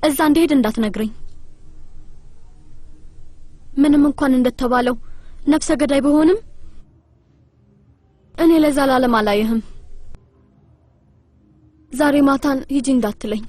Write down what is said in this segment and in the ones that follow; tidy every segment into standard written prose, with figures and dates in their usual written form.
እዛ እንደሄድ እንዳትነግረኝ ምንም እንኳን እንደተባለው ነፍሰ ገዳይ በሆንም እኔ ለዛላለም አላየህም ዛሬ ማታን ሂጂ እንዳትለኝ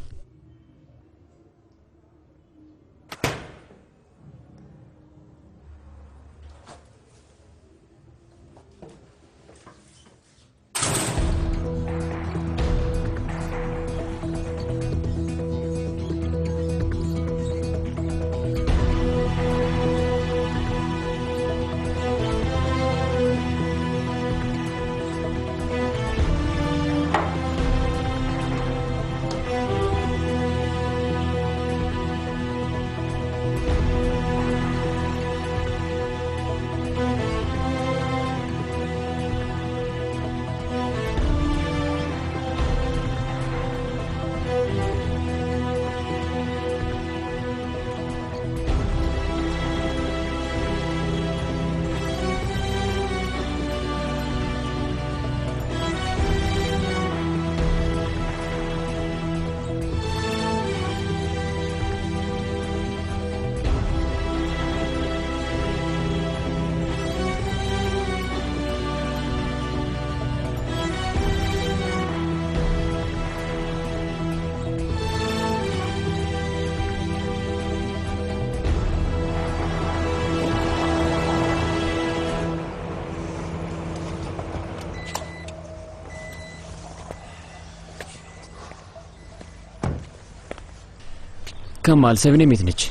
ከማል ሰብኔ ሜት ነች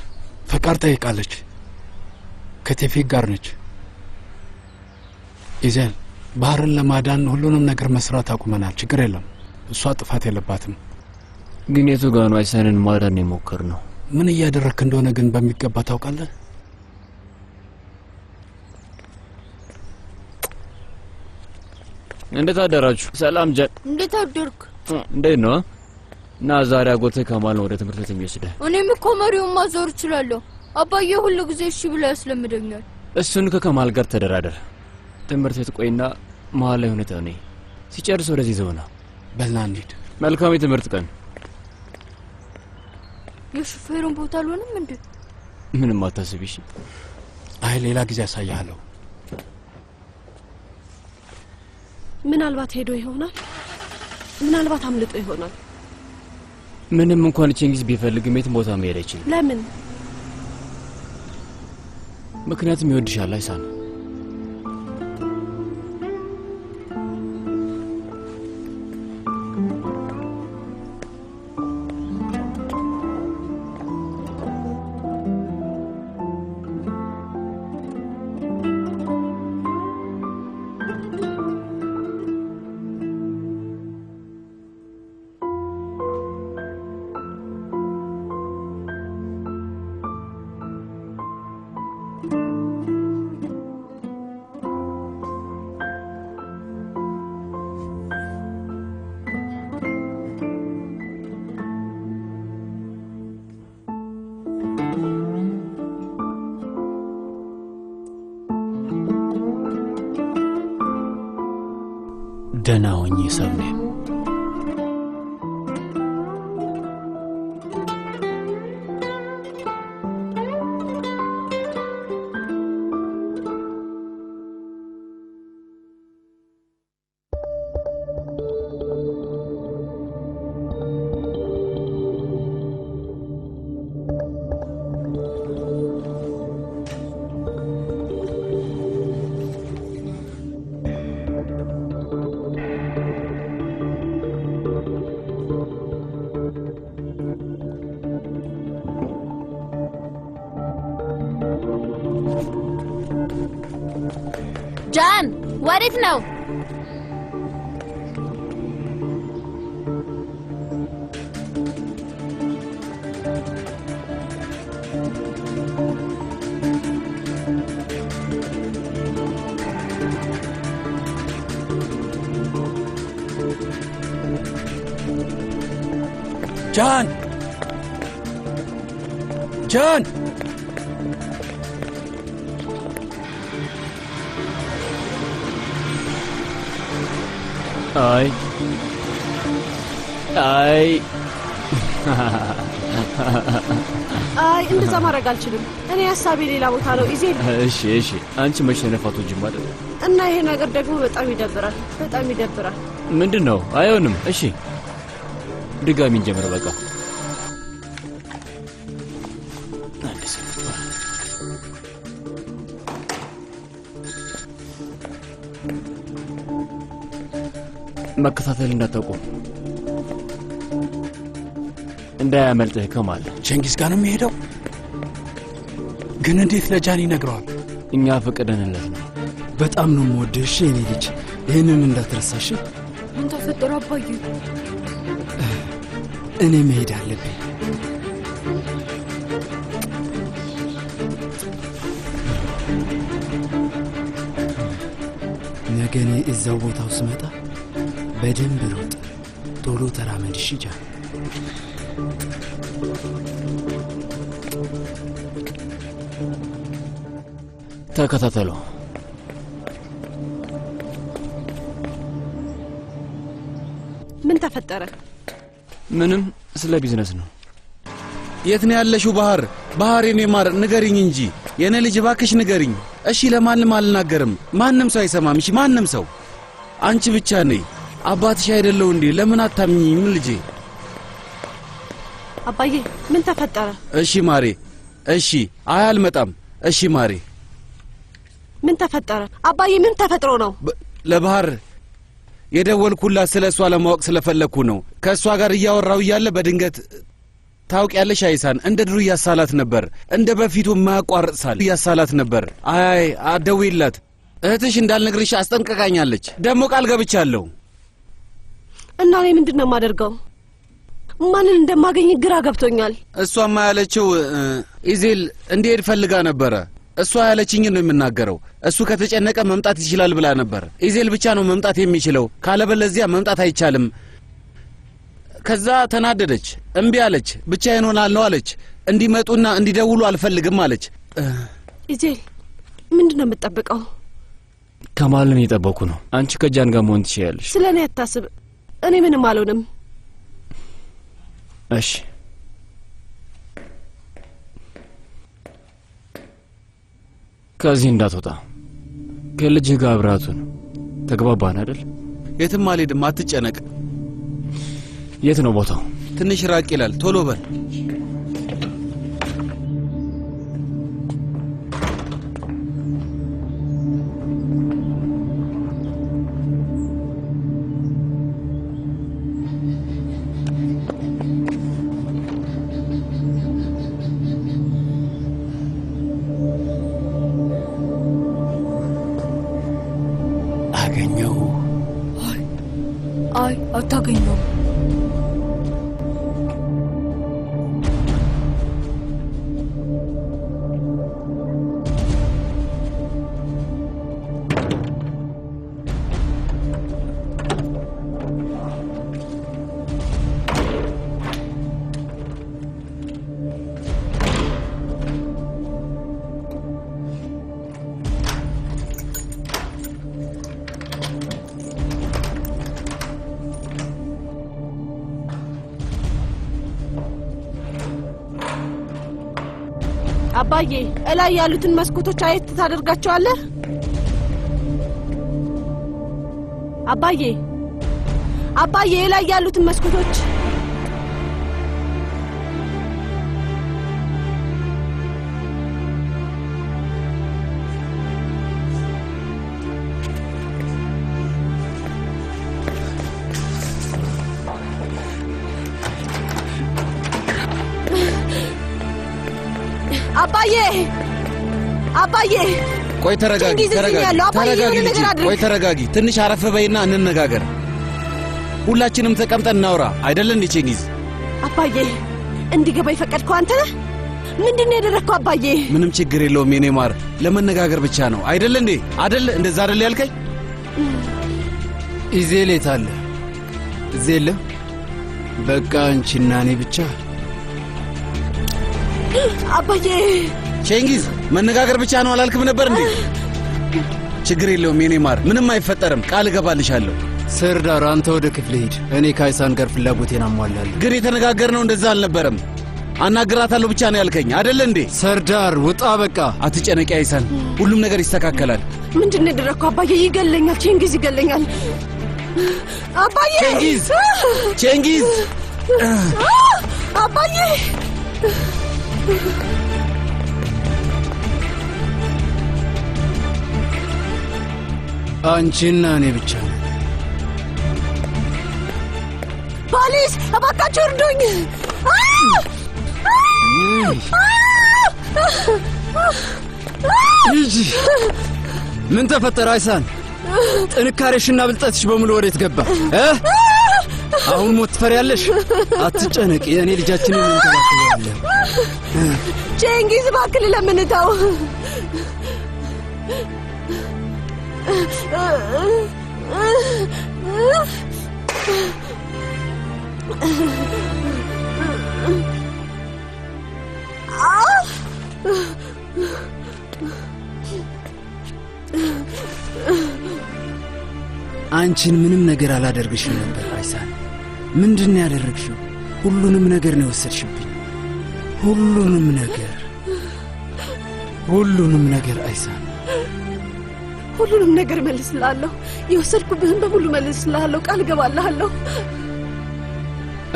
ፈቃድ ጠይቃለች ከቴፊክ ጋር ነች ኢዘል ባህርን ለማዳን ሁሉንም ነገር መስራት አቁመናል ችግር የለም እሷ ጥፋት የለባትም ግን የቱ ጋር ነው አይሰንን ማዳን የሞከር ነው ምን እያደረክ እንደሆነ ግን በሚገባ ታውቃለህ እንዴት አደራችሁ ሰላም ጀን እንዴት አደርክ እንዴት ነው ና ዛሬ አጎቴ ከማል ወደ ትምህርት ቤት የሚወስደህ እኔም እኮ መሪውን ማዞር እችላለሁ አባዬ ሁሉ ጊዜ እሺ ብሎ ያስለምደኛል እሱን ከከማል ጋር ተደራደር ትምህርት ቤት ቆይና መሀል ላይ ሆነህ ነይ ሲጨርስ ወደዚህ ዘውና በልና እንሂድ መልካም የትምህርት ቀን የሹፌሩን ቦታ አልሆነም እንዴ ምንም አታስቢ እሺ አይ ሌላ ጊዜ ያሳያለሁ ምናልባት ሄዶ ይሆናል ምናልባት አምልጦ ይሆናል ምንም እንኳን ቼንጊስ ቢፈልግም የትም ቦታ መሄድ አይችልም ለምን ምክንያቱም ይወድሻል አይሳን ደህና ሆኜ ሰብኔ ወዴት ነው? ጃን ጃን አይ እንደዛ ማድረግ አልችልም። እኔ ሐሳቤ ሌላ ቦታ ነው። ኢዜል እሺ አንቺ መሸነፋቱ ጅማደ እና ይሄ ነገር ደግሞ በጣም ይደብራል። ምንድነው? አይሆንም። እሺ ድጋሚ እንጀምር በቃ። መከታተል እንዳታቆም እንዳያመልጥህ። ከማል ቼንጊዝ ጋር ነው የሚሄደው። ግን እንዴት ለጃን ይነግረዋል? እኛ ፈቀደንለት ነው። በጣም ነው የምወድህ። እሺ የኔ ልጅ ይህንን እንዳትረሳሽ። ምን ተፈጠረ አባዬ? እኔ መሄድ አለብኝ። ነገ እኔ እዛው ቦታው ስመጣ በደንብ ሮጥ። ቶሎ ተራመድ። እሺ ጃን። ተከታተሉ። ምን ተፈጠረ? ምንም፣ ስለ ቢዝነስ ነው። የት ነው ያለሽው? ባህር የኔ ማር ንገሪኝ እንጂ የኔ ልጅ ባክሽ ንገሪኝ። እሺ ለማንም አልናገርም። ማንም ሰው አይሰማም። እሺ ማንም ሰው። አንቺ ብቻ ነይ። አባትሽ አይደለው እንዴ? ለምን አታምኚኝም ልጄ? አባዬ ምን ተፈጠረ? እሺ ማሬ። እሺ አልመጣም። እሺ ማሬ። ምን ተፈጠረ? አባዬ ምን ተፈጥሮ ነው? ለባህር የደወልኩላት ስለሷ ለማወቅ ስለፈለኩ ነው። ከሷ ጋር እያወራው እያለ በድንገት ታውቂያለሽ አይሳን እንደ ድሩ ያሳላት ነበር። እንደ በፊቱ ማያቋርጥ ሳል ያሳላት ነበር። አይ አደውይላት። እህትሽ እንዳልነግርሽ አስጠንቀቃኛለች። ደሞ ቃል ገብቻለሁ። እና እኔ ምንድነው የማደርገው? ማንን እንደማገኝ ግራ ገብቶኛል። እሷማ ያለችው ኢዜል እንዲሄድ ፈልጋ ነበረ። እሷ ያለችኝ ነው የምናገረው። እሱ ከተጨነቀ መምጣት ይችላል ብላ ነበር። ኢዜል ብቻ ነው መምጣት የሚችለው፣ ካለበለዚያ መምጣት አይቻልም። ከዛ ተናደደች፣ እምቢ አለች። ብቻዬን ሆናለሁ አለች። እንዲመጡና እንዲደውሉ አልፈልግም አለች። ኢዜል ምንድነው የምትጠብቀው? ከማልን እየጠበኩ ነው። አንቺ ከጃን ጋር መሆን ትችያለሽ። ስለኔ አታስብ። እኔ ምንም አልሆንም። እሺ ከዚህ እንዳትወጣ። ከልጅህ ጋር አብራቱን ተግባባን አይደል? የትም አልሄድም፣ አትጨነቅ። የት ነው ቦታው? ትንሽ ራቅ ይላል። ቶሎ በል። አገኘው? አይ አታገኘው። አባዬ እላይ ያሉትን መስኮቶች አየት ታደርጋቸዋለህ? አባዬ እላይ ያሉትን መስኮቶች አባዬ ቆይ ተረጋጊ ቆይ ተረጋጊ ትንሽ አረፍ በይና እንነጋገር ሁላችንም ተቀምጠን እናውራ አይደል እንዴ ቼንጊዝ አባዬ እንዲገባ ይፈቀድከው አንተ ነህ ምንድነው ያደረከው አባዬ ምንም ችግር የለውም የኔ ማር ለመነጋገር ብቻ ነው አይደል እንዴ አይደል እንደዛ አይደል ያልከኝ ኢዜሌት አለ ዜለ በቃ አንቺና እኔ ብቻ አባዬ ቼንጊዝ መነጋገር ብቻ ነው አላልክም ነበር እንዴ ችግር የለውም የኔ ማር ምንም አይፈጠርም ቃል እገባልሻለሁ ሰርዳር አንተ ወደ ክፍል ሂድ እኔ ካይሳን ጋር ፍላጎቴን አሟላለሁ ግን የተነጋገርነው እንደዛ አልነበረም አናግራታለሁ ብቻ ነው ያልከኝ አይደል እንዴ ሰርዳር ውጣ በቃ አትጨነቂ አይሳን ሁሉም ነገር ይስተካከላል ምንድነው ያደረከው አባዬ ይገለኛል ቼንጊዝ ይገለኛል አባዬ ቼንጊዝ አባዬ አንቺና እኔ ብቻ ፖሊስ እባካችሁ እርዱኝ ይጂ ምን ተፈጠረ አይሳን ጥንካሬሽና ብልጠትሽ በሙሉ ወዴት ገባ አሁን ሞት ትፈሪያለሽ አትጨነቂ እኔ ልጃችንን እንከባከባለን ቼንጊዝ እባክህ ለምንታው አንቺን ምንም ነገር አላደርግሽም ነበር አይሳን ምንድነው ያደረግሽው ሁሉንም ነገር ነው ወሰድሽብኝ ሁሉንም ነገር አይሳን ሁሉንም ነገር መልስልሃለሁ የወሰድኩብህን በሙሉ መልስልሃለሁ ቃል ገባልሃለሁ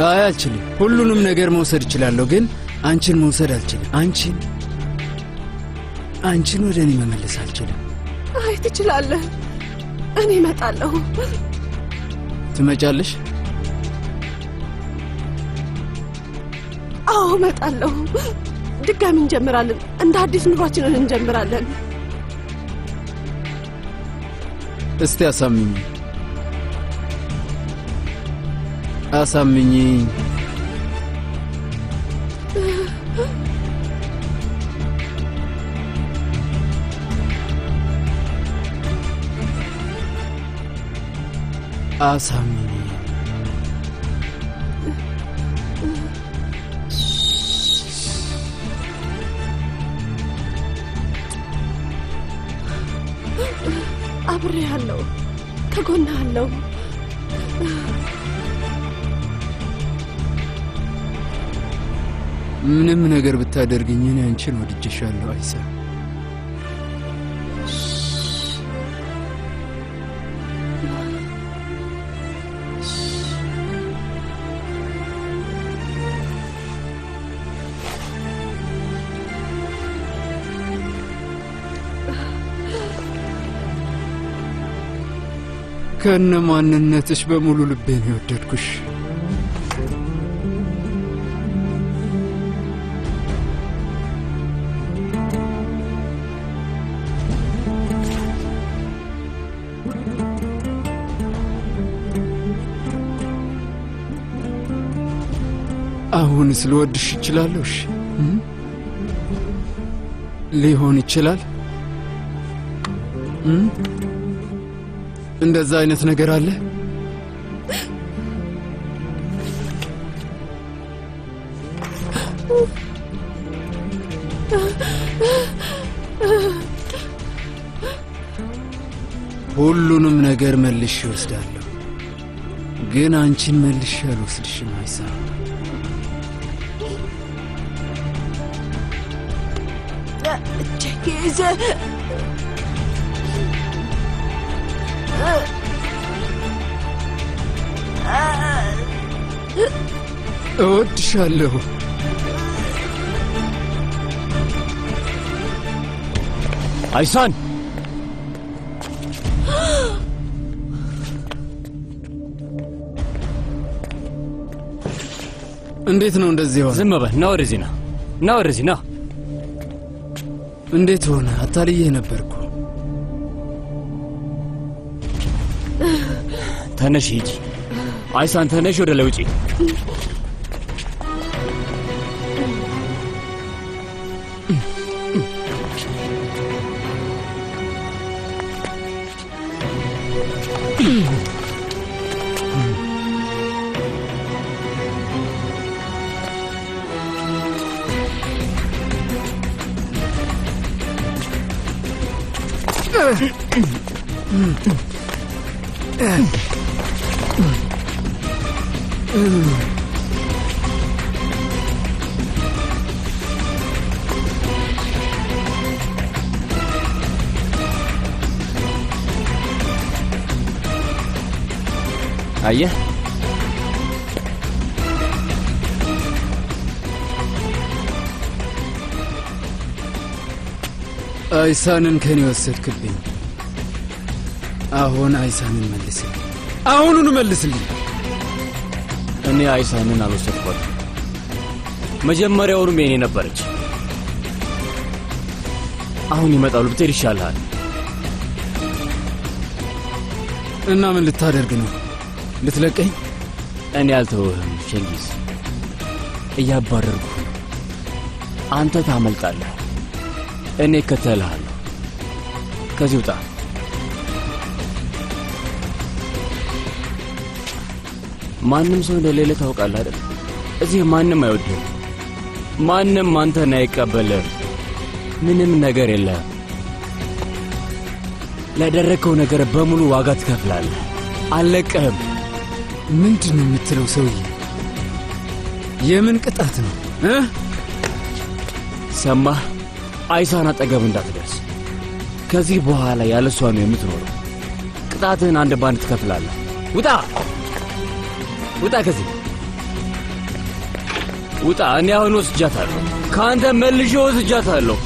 አልችልም ሁሉንም ነገር መውሰድ እችላለሁ ግን አንቺን መውሰድ አልችልም አንቺን ወደ እኔ መመለስ አልችልም አይ ትችላለህ እኔ እመጣለሁ ትመጫለሽ አዎ እመጣለሁ ድጋሚ እንጀምራለን እንደ አዲስ ኑሯችንን እንጀምራለን እስቲ አሳምኚኝ አብሬሃለሁ ከጎንሃለሁ ምንም ነገር ብታደርግኝ እኔ አንቺን ወድጄሻለሁ አይሳ ከነ ማንነትሽ በሙሉ ልቤን የወደድኩሽ አሁንስ ልወድሽ እችላለሁ እሺ ሊሆን ይችላል እንደዛ አይነት ነገር አለ ሁሉንም ነገር መልሼ ወስዳለሁ ግን አንቺን መልሼ አልወስድሽም አይሳ ቼንጊዝ እወድሻለሁ አይሳን እንዴት ነው እንደዚህ ሆነ ዝም በል ና ወደዚህ ና ወደዚህ ና እንዴት ሆነ አታልዬ ነበርኩ ተነሽ ሂጂ። አይሳን ተነሽ፣ ወደ ላይ ውጪ። አየህ አይሳንን ከኔ ወሰድክብኝ። አሁን አይሳንን መልስልኝ። አሁኑን መልስልኝ። እኔ አይሳንን አልወሰድኳትም። መጀመሪያውንም የኔ ነበረች። አሁን ይመጣሉ። ብትሄድ ይሻልሃል። እና ምን ልታደርግ ነው? ልትለቀኝ? እኔ አልተውህም ሸንጊዝ። እያባረርኩ አንተ ታመልጣለህ፣ እኔ እከተልሃለሁ። ከዚህ ውጣ። ማንም ሰው እንደሌለ ታውቃለህ አይደል? እዚህ ማንም አይወድህም። ማንም አንተን አይቀበልህም። ምንም ነገር የለህም። ላደረግከው ነገር በሙሉ ዋጋ ትከፍላለህ። አልለቅህም። ምንድን ነው የምትለው ሰውዬ? የምን ቅጣት ነው? ሰማህ? አይሳን አጠገብ እንዳትደርስ። ከዚህ በኋላ ያለሷ ነው የምትኖረው። ቅጣትህን አንድ ባንድ ትከፍላለህ። ውጣ! ውጣ! ከዚህ ውጣ! እኔ አሁን ወስጃታለሁ። ከአንተ መልሼ ወስጃታለሁ።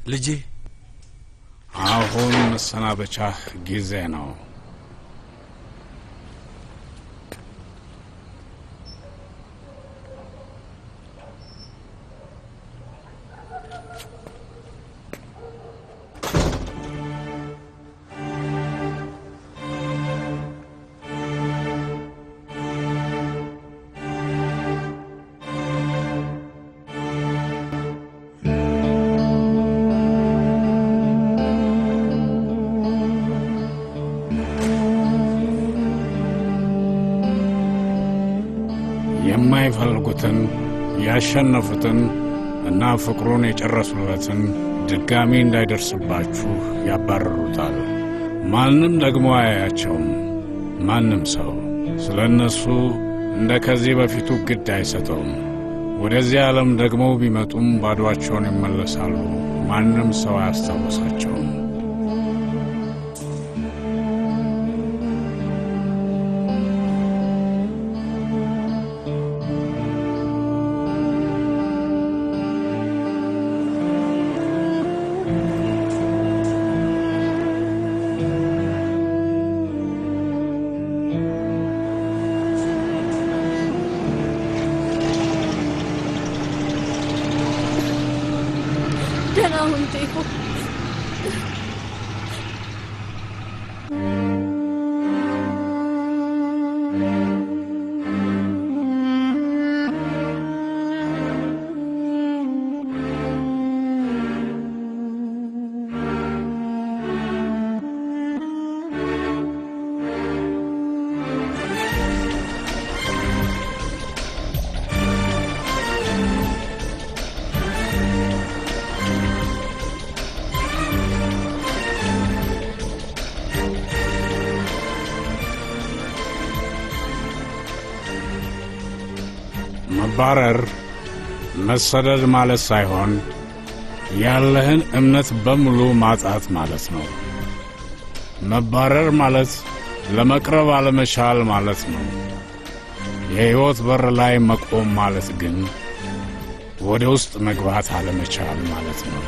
ልጄ፣ አሁን መሰናበቻህ ጊዜ ነው። የማይፈልጉትን ያሸነፉትን እና ፍቅሩን የጨረሱለትን ድጋሚ እንዳይደርስባችሁ ያባረሩታል። ማንም ደግሞ አያያቸውም። ማንም ሰው ስለ እነሱ እንደ ከዚህ በፊቱ ግድ አይሰጠውም። ወደዚህ ዓለም ደግሞ ቢመጡም ባዶአቸውን ይመለሳሉ። ማንም ሰው አያስታውሳቸውም። ደህና ሁን ቴኮ። መባረር መሰደድ ማለት ሳይሆን ያለህን እምነት በሙሉ ማጣት ማለት ነው። መባረር ማለት ለመቅረብ አለመቻል ማለት ነው። የሕይወት በር ላይ መቆም ማለት ግን ወደ ውስጥ መግባት አለመቻል ማለት ነው።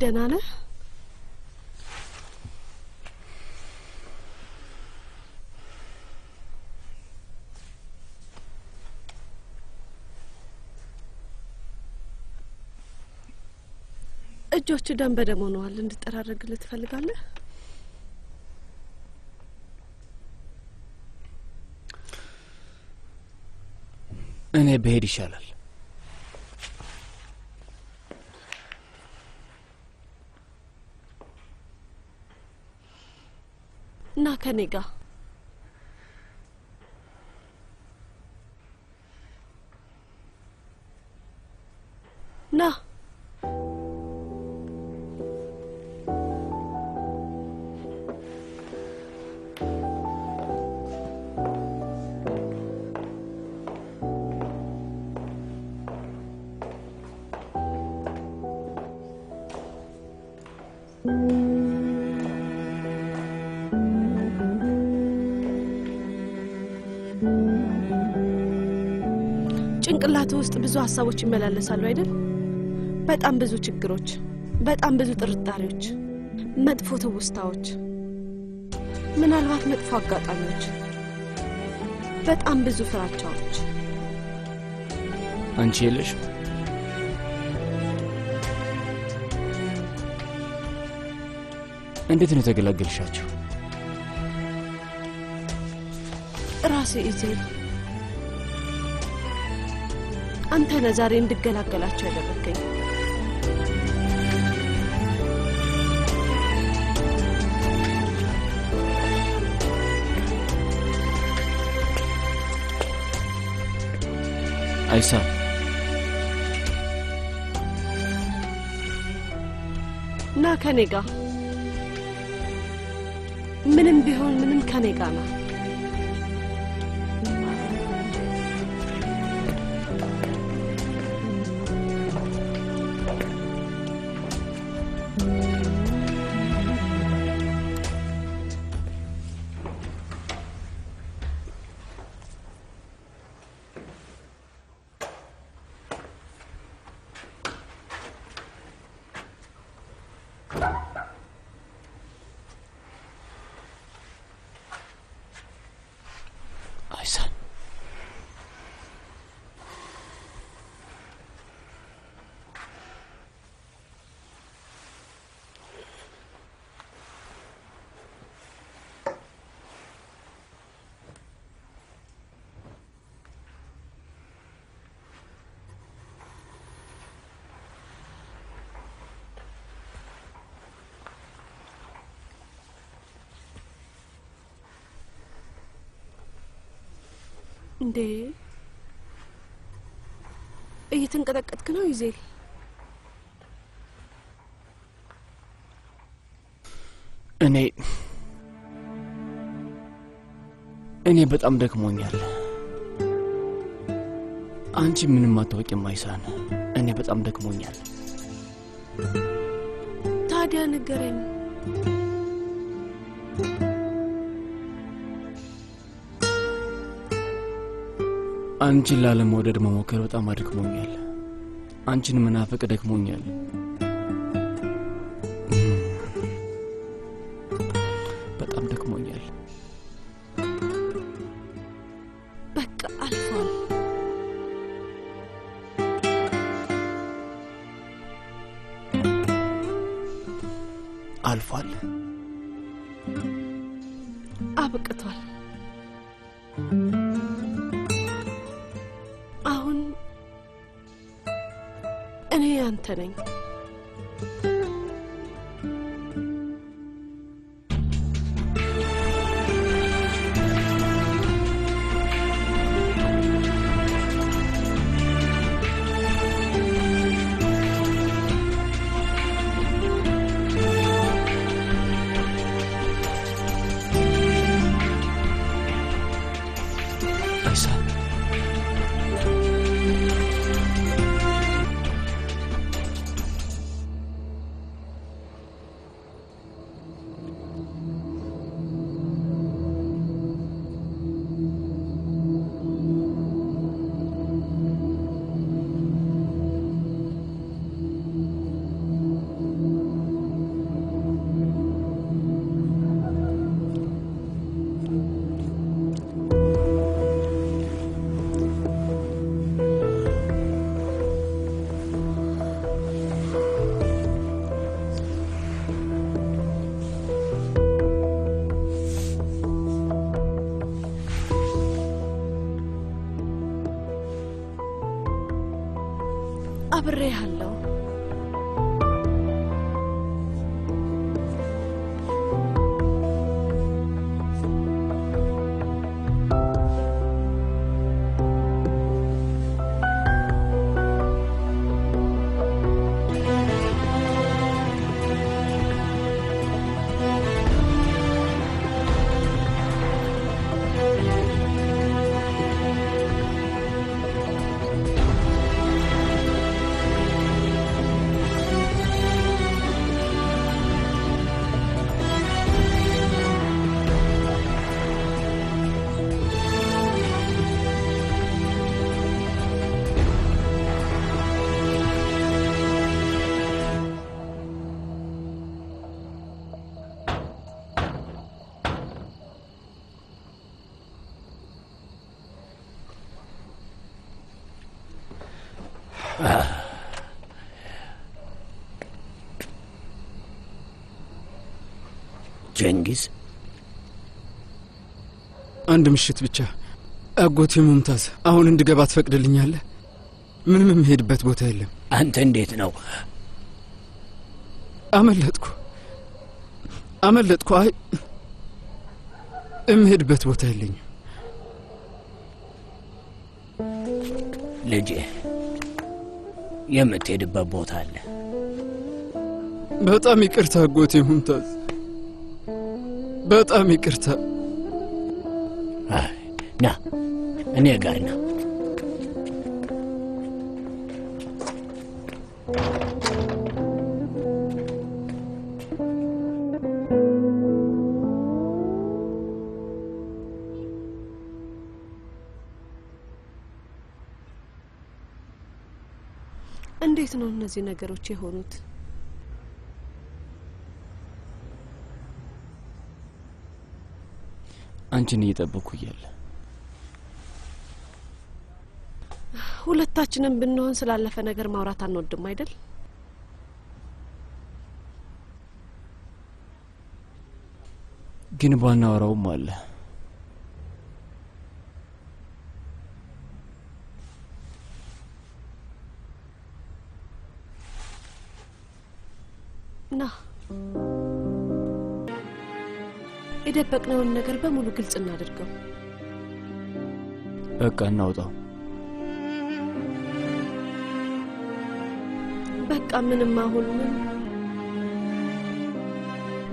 ደህና ነህ? እጆቹ ደም በደም ሆነዋል። እንድጠራረግልህ ትፈልጋለህ? እኔ ብሄድ ይሻላል። ና ከኔ ጋር ና። ጭንቅላት ውስጥ ብዙ ሀሳቦች ይመላለሳሉ አይደል? በጣም ብዙ ችግሮች፣ በጣም ብዙ ጥርጣሬዎች፣ መጥፎ ትውስታዎች፣ ምናልባት መጥፎ አጋጣሚዎች፣ በጣም ብዙ ፍራቻዎች። አንቺ የለሽ? እንዴት ነው ተገላገልሻቸው? ራሴ ኢዜል አንተ ነህ ዛሬ እንድገላገላቸው ያደረገኝ። አይሳ ና ከኔ ጋር ምንም ቢሆን ምንም ከኔ ጋር ና። እንዴ እየተንቀጠቀጥክ ነው ኢዜል? እኔ በጣም ደክሞኛል። አንቺ ምንም አታውቂም አይሳን። እኔ በጣም ደክሞኛል። ታዲያ ንገረኝ። አንቺን ላለመውደድ መሞከር በጣም አድክሞኛል። አንቺን መናፈቅ ደክሞኛል። በጣም ደክሞኛል። በቃ አልፏል። አልፏል። አብቅቷል። እኔ አንተ ነኝ። አብሬሃለሁ። ጀንጊዝ አንድ ምሽት ብቻ አጎቴ ሙምታዝ አሁን እንድገባ ትፈቅድልኛለህ? ምንም የምሄድበት ቦታ የለም። አንተ እንዴት ነው? አመለጥኩ። አይ የምሄድበት ቦታ የለኝም። ልጄ የምትሄድበት ቦታ አለ። በጣም ይቅርታ አጎቴ ሙምታዝ፣ በጣም ይቅርታ። ና እኔ ጋር ና። እንዴት ነው እነዚህ ነገሮች የሆኑት? አንቺን እየጠበቅኩ እያለ ሁለታችንም ብንሆን ስላለፈ ነገር ማውራት አንወድም አይደል? ግን ባናወራውም አለ። ና የደበቅነውን ነገር በሙሉ ግልጽ እናድርገው። በቃ እናውጣው። በቃ ምንም አሁን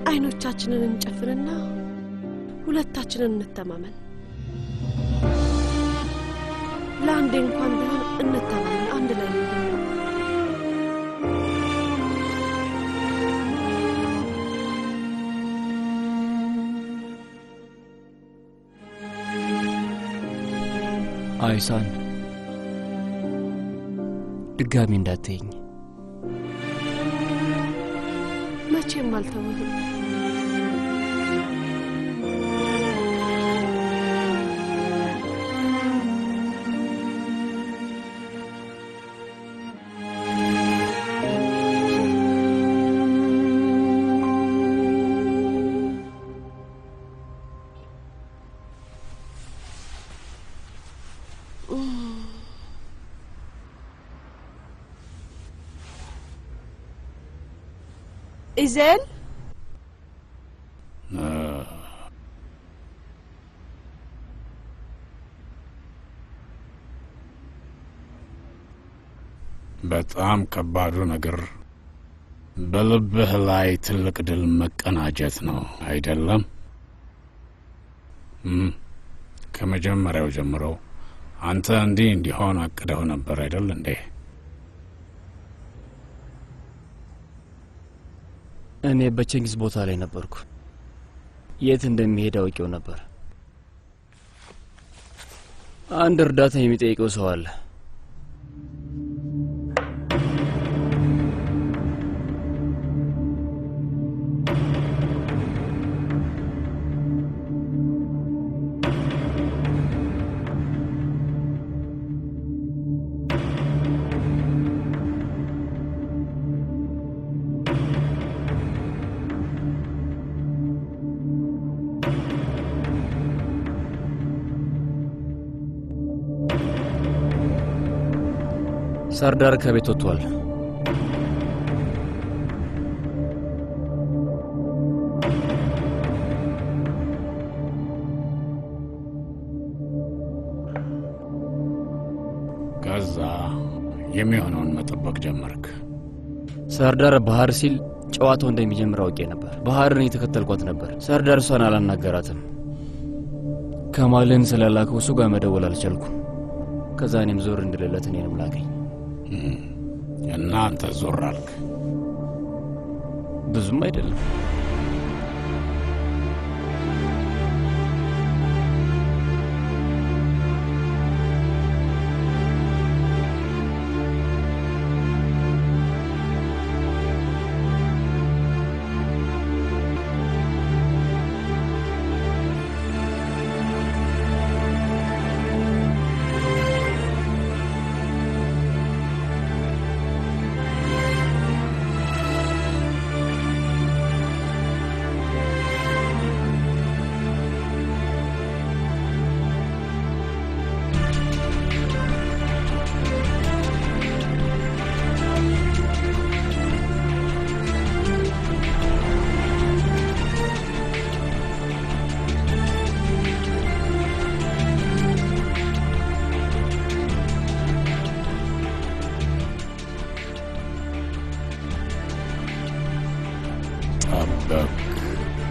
አይኖቻችንን እንጨፍንና ሁለታችንን እንተማመን። ለአንዴ እንኳን ቢሆን እንተማመን። አንድ ላይ ነው። አይሳን ድጋሚ እንዳትይኝ። መቼም አልተውህም። إزال በጣም ከባዱ ነገር በልብህ ላይ ትልቅ ድል መቀናጀት ነው አይደለም? ከመጀመሪያው ጀምሮ አንተ እንዲሆን አቅደው ነበር አይደል እንዴ? እኔ በቼንጊዝ ቦታ ላይ ነበርኩ። የት እንደሚሄድ አውቄው ነበር። አንድ እርዳታ የሚጠይቀው ሰው አለ። ሰርዳር ከቤት ወጥቷል። ከዛ የሚሆነውን መጠበቅ ጀመርክ። ሰርዳር ባህር ሲል ጨዋታው እንደሚጀምር አውቄ ነበር። ባህርን እየተከተልኳት ነበር። ሰርዳር እሷን አላናገራትም። ከማልን ስለላከው እሱ ጋር መደወል አልቻልኩም። ከዛ እኔም ዞር እንድልለት እኔንም ላከኝ። እና አንተ ዞር አልክ? ብዙም አይደለም።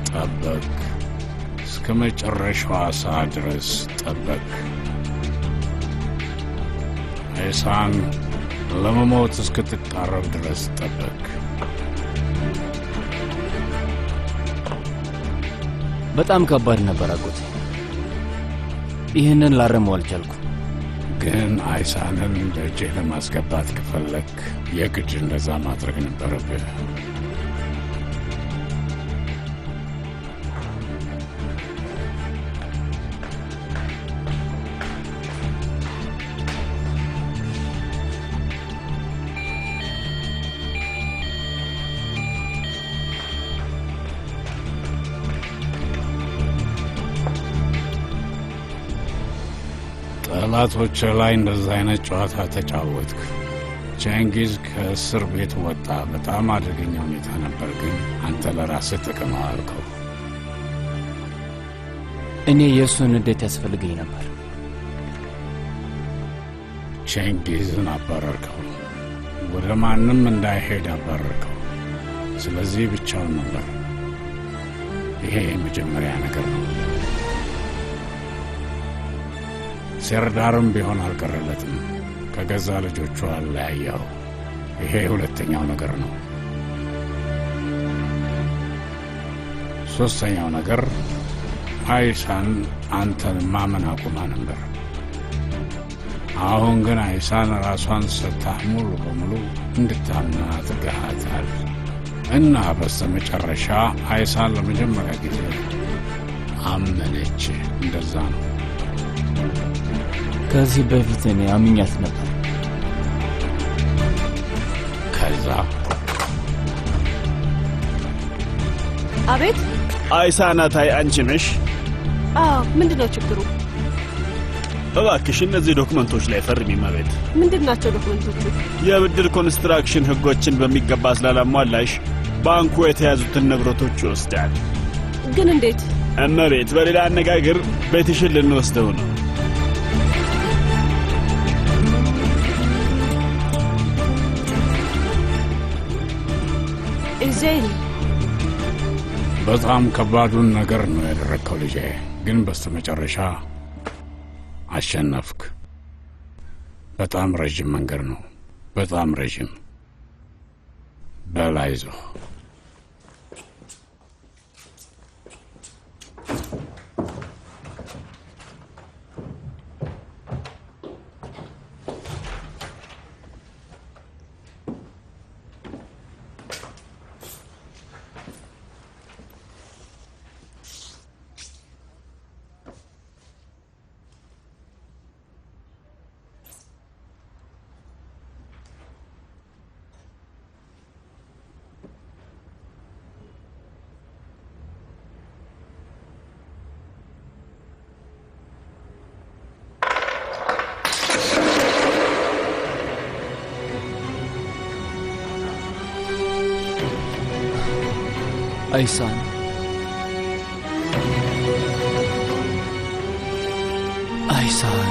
ጠበቅ እስከ መጨረሻዋ ሰዓት ድረስ ጠበቅ። አይሳን ለመሞት እስክትቃረብ ድረስ ጠበቅ። በጣም ከባድ ነበር አጎቴ። ይህንን ላረመው አልቻልኩም። ግን አይሳንን በእጅህ ለማስገባት ከፈለክ የግድ እንደዛ ማድረግ ነበረብህ። ጠላቶች ላይ እንደዛ አይነት ጨዋታ ተጫወትክ። ቼንጊዝ ከእስር ቤት ወጣ። በጣም አደገኛ ሁኔታ ነበር፣ ግን አንተ ለራስህ ጥቅም አዋልከው። እኔ የእሱን እንዴት ያስፈልገኝ ነበር። ቼንጊዝን አባረርከው። ወደ ማንም እንዳይሄድ አባረርከው። ስለዚህ ብቻውን ነበር። ይሄ የመጀመሪያ ነገር ነው። ሰርዳርም ቢሆን አልቀረለትም። ከገዛ ልጆቹ አለያየው። ይሄ ሁለተኛው ነገር ነው። ሶስተኛው ነገር አይሳን አንተን ማመን አቁማ ነበር። አሁን ግን አይሳን ራሷን ሰጥታህ ሙሉ በሙሉ እንድታምና አድርገሃታል። እና በስተመጨረሻ አይሳን ለመጀመሪያ ጊዜ አመነች። እንደዛ ነው። ከዚህ በፊት እኔ አምኛት ነበር። ከዛ አቤት። አይሳናታይ አንቺ ነሽ? አዎ። ምንድነው ችግሩ? እባክሽ እነዚህ ዶክመንቶች ላይ ፈርሚ እመቤት። ምንድናቸው ዶክመንቶቹ? የብድር ኮንስትራክሽን ህጎችን በሚገባ ስላላሟላሽ ባንኩ የተያዙትን ንብረቶች ይወስዳል። ግን እንዴት? እመቤት፣ በሌላ አነጋገር ቤትሽን ልንወስደው ነው። ኢዜል፣ በጣም ከባዱን ነገር ነው ያደረግከው ልጄ። ግን በስተመጨረሻ አሸነፍክ። በጣም ረጅም መንገድ ነው፣ በጣም ረጅም። በላይዞህ አይሳን አይሳን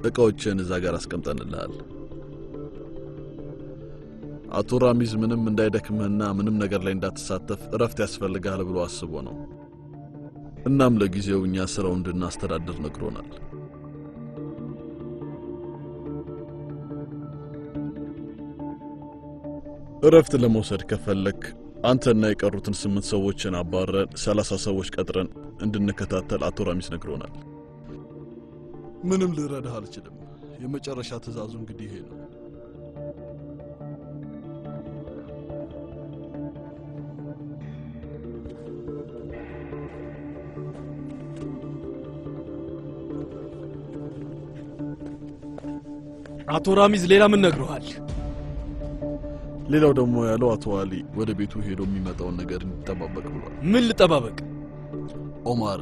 እቃዎችን እዛ ጋር አስቀምጠንልሃል። አቶ ራሚዝ ምንም እንዳይደክምህና ምንም ነገር ላይ እንዳትሳተፍ እረፍት ያስፈልጋል ብሎ አስቦ ነው። እናም ለጊዜው እኛ ስራውን እንድናስተዳድር ነግሮናል። እረፍት ለመውሰድ ከፈለክ አንተና የቀሩትን 8 ሰዎችን አባረን 30 ሰዎች ቀጥረን እንድንከታተል አቶ ራሚዝ ነግሮናል። ምንም ልረዳህ አልችልም። የመጨረሻ ትዕዛዙ እንግዲህ ይሄ ነው። አቶ ራሚዝ ሌላ ምን ነግሮሃል? ሌላው ደግሞ ያለው አቶ አሊ ወደ ቤቱ ሄዶ የሚመጣውን ነገር እንዲጠባበቅ ብሏል። ምን ልጠባበቅ? ኦማር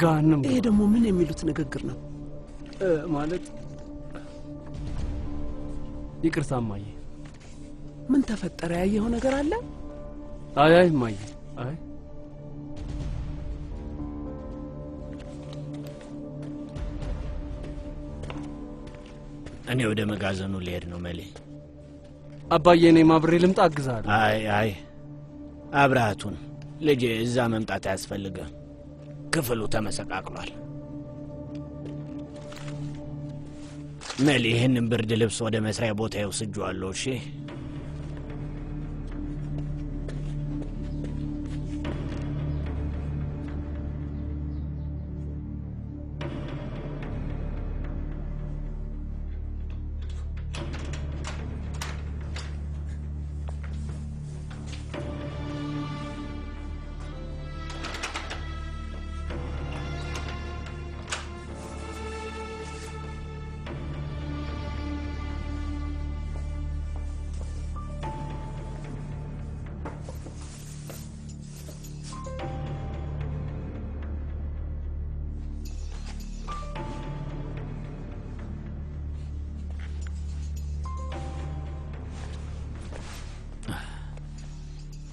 ጋንም ይሄ ደግሞ ምን የሚሉት ንግግር ነው? ማለት ይቅርታ ማዬ። ምን ተፈጠረ? ያየው ነገር አለ? አይ ማዬ፣ አይ እኔ ወደ መጋዘኑ ልሄድ ነው መሌ። አባዬ እኔ ማብሬ ልምጣ አግዛለሁ። አይ አብራቱን ልጄ እዛ መምጣት አያስፈልግም። ክፍሉ ተመሰቃቅሏል። መሌ ይህንን ብርድ ልብስ ወደ መስሪያ ቦታ ይወስጄዋለሁ። እሺ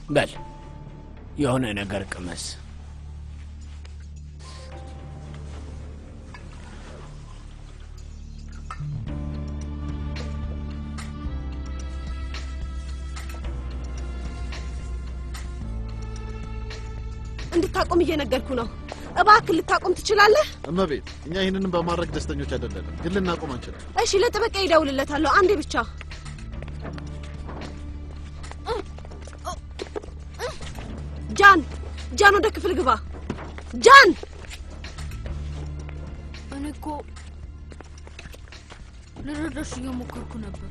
በል የሆነ ነገር ቅመስ። እንድታቆም እየነገርኩ ነው። እባክህ ልታቆም ትችላለህ? እመቤት፣ እኛ ይህንን በማድረግ ደስተኞች አይደለንም፣ ግን ልናቆም አንችልም። እሺ፣ ለጠበቃ ይደውልለታለሁ። አንዴ ብቻ። ጃን ወደ ክፍል ግባ። ጃን! እኔ እኮ ልረዳሽ እየሞከርኩ ነበር።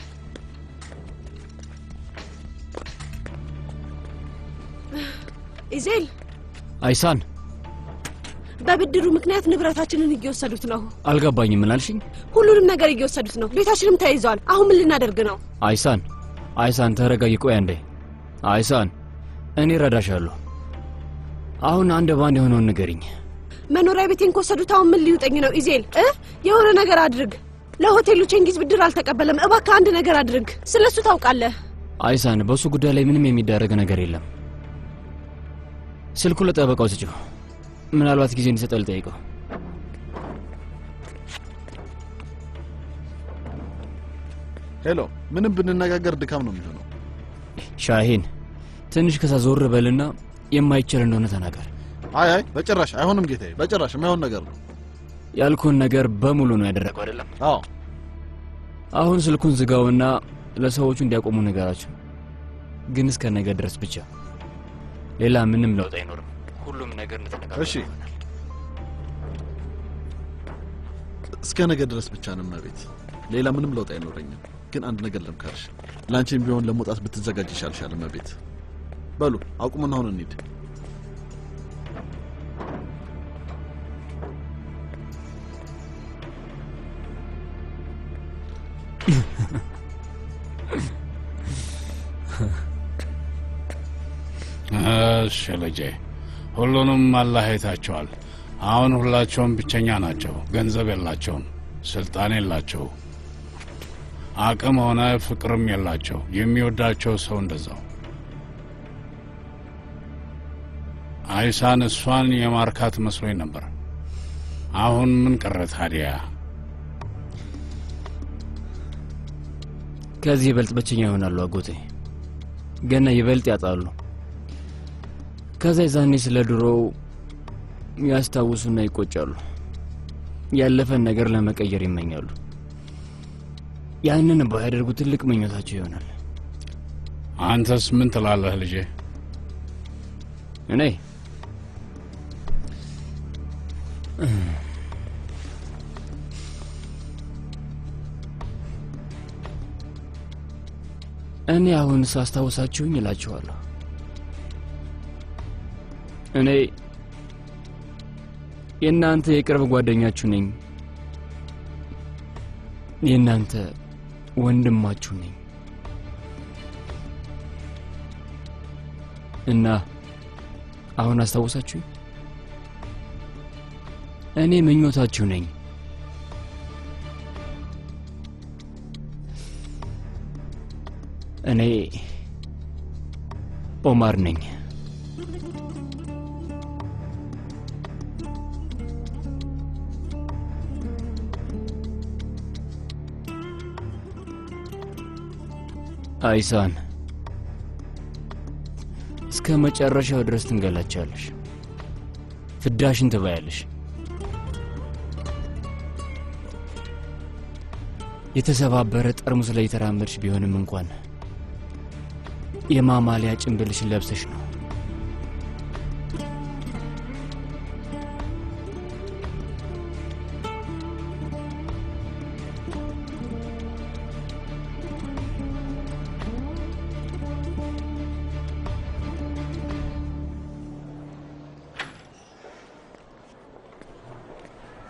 ኢዜል አይሳን በብድሩ ምክንያት ንብረታችንን እየወሰዱት ነው። አልገባኝም። ምን አልሽኝ? ሁሉንም ነገር እየወሰዱት ነው። ቤታችንም ተይዟል። አሁን ምን ልናደርግ ነው? አይሳን ተረጋጊ። ቆይ አንዴ አይሳን፣ እኔ ረዳሻለሁ። አሁን አንድ ባንድ የሆነውን ንገሪኝ። መኖሪያ ቤቴን ከወሰዱት አሁን ምን ሊውጠኝ ነው? ኢዜል የሆነ ነገር አድርግ። ለሆቴሉ ቼንጊዝ ብድር አልተቀበለም። እባክህ አንድ ነገር አድርግ። ስለሱ ታውቃለህ። አይሳን፣ በሱ ጉዳይ ላይ ምንም የሚደረግ ነገር የለም። ስልኩን ለጠበቃው ስጪው። ምናልባት ጊዜ እንዲሰጠው ልጠይቀው። ሄሎ፣ ምንም ብንነጋገር ድካም ነው የሚሆነው። ሻሂን፣ ትንሽ ከዛ ዞር በልና የማይችል እንደሆነ ተናገር። አይ በጭራሽ አይሆንም ጌታዬ፣ በጭራሽ የማይሆን ነገር ነው። ያልኩን ነገር በሙሉ ነው ያደረገው አይደለም? አዎ። አሁን ስልኩን ዝጋውና ለሰዎቹ እንዲያቆሙ ነገራቸው። ግን እስከ ነገ ድረስ ብቻ። ሌላ ምንም ለውጥ አይኖርም። ሁሉም ነገር እንደተነጋገረ። እሺ፣ እስከ ነገ ድረስ ብቻ ነው መቤት። ሌላ ምንም ለውጥ አይኖረኝም። ግን አንድ ነገር ልምከርሽ፣ ላንቺም ቢሆን ለመውጣት ብትዘጋጅ ይሻልሻል መቤት። በሉ አቁሙና አሁን እንሂድ። እሺ ልጄ፣ ሁሉንም አላህ አይታቸዋል። አሁን ሁላቸውም ብቸኛ ናቸው። ገንዘብ የላቸውም፣ ስልጣን የላቸው፣ አቅም ሆነ ፍቅርም የላቸው። የሚወዳቸው ሰው እንደዛው። አይሳን እሷን የማርካት መስሎኝ ነበር። አሁን ምን ቀረ ታዲያ? ከዚህ ይበልጥ ብቸኛ ይሆናሉ አጎቴ። ገና ይበልጥ ያጣሉ። ከዛ ይዛኔ ስለ ድሮው ያስታውሱና ይቆጫሉ። ያለፈን ነገር ለመቀየር ይመኛሉ። ያንን ባያደርጉ ትልቅ ምኞታቸው ይሆናል። አንተስ ምን ትላለህ ልጄ? እኔ አሁን ሳስታውሳችሁኝ እላችኋለሁ። እኔ የእናንተ የቅርብ ጓደኛችሁ ነኝ። የእናንተ ወንድማችሁ ነኝ እና አሁን አስታውሳችሁኝ? እኔ ምኞታችሁ ነኝ። እኔ ኦማር ነኝ። አይሳን፣ እስከ መጨረሻው ድረስ ትንገላቻለሽ፣ ፍዳሽን ትበያለሽ። የተሰባበረ ጠርሙስ ላይ የተራመድሽ ቢሆንም እንኳን የማማሊያ ጭንብልሽን ለብሰሽ ነው።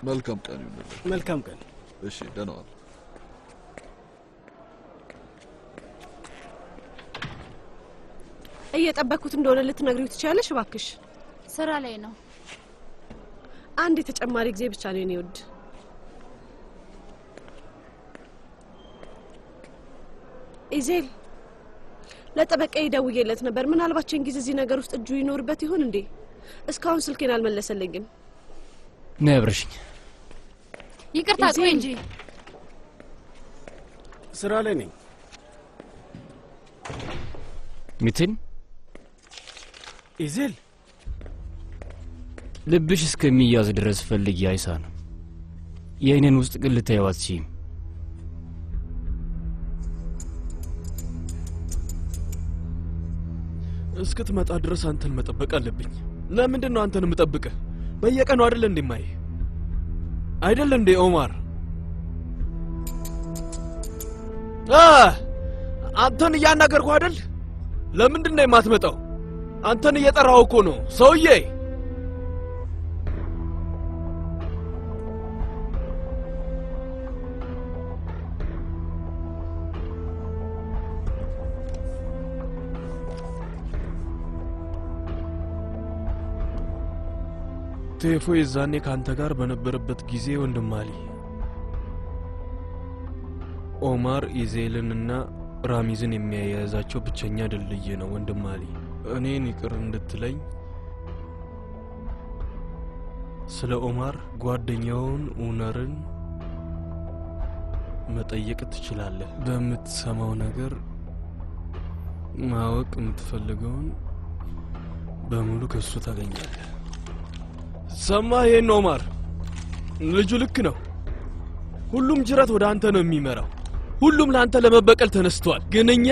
መልካም ቀን ይሁን። መልካም ቀን። እሺ፣ ደህና ዋል። እየጠበኩት እንደሆነ ልትነግሪው ትችያለሽ እባክሽ? ስራ ላይ ነው። አንድ ተጨማሪ ጊዜ ብቻ ነው የኔ ውድ። ኢዜል፣ ለጠበቃዬ ደውዬለት ነበር። ምናልባት ቼንጊዝ እዚህ ነገር ውስጥ እጁ ይኖርበት ይሆን እንዴ? እስካሁን ስልኬን አልመለሰልኝም። ነብርሽኝ። ይቅርታ፣ ቆይ እንጂ ስራ ላይ ነኝ። ሚትን ኢዜል፣ ልብሽ እስከሚያዝ ድረስ ፈልጊ አይሳን። የእኔን ውስጥ ግን ልታዪው አትችይም። እስክትመጣ ድረስ አንተን መጠበቅ አለብኝ። ለምንድን ነው አንተን የምጠብቅህ? በየቀኑ አይደል እንደማይ አይደል እንዴ ኦማር? አንተን እያናገርኩ አይደል? ለምንድን ነው የማትመጣው? አንተን እየጠራው እኮ ነው ሰውዬ። ቴፎ የዛኔ ካንተ ጋር በነበረበት ጊዜ ወንድም አሊ ኦማር ኢዜልንና ራሚዝን የሚያያዛቸው ብቸኛ ድልድይ ነው። ወንድም አሊ እኔን ይቅር እንድትለኝ ስለ ኦማር ጓደኛውን ኡነርን መጠየቅ ትችላለህ። በምትሰማው ነገር ማወቅ የምትፈልገውን በሙሉ ከሱ ታገኛለህ። ሰማህ? ይሄን ኦማር ልጁ ልክ ነው። ሁሉም ጅራት ወደ አንተ ነው የሚመራው። ሁሉም ለአንተ ለመበቀል ተነስተዋል። ግን እኛ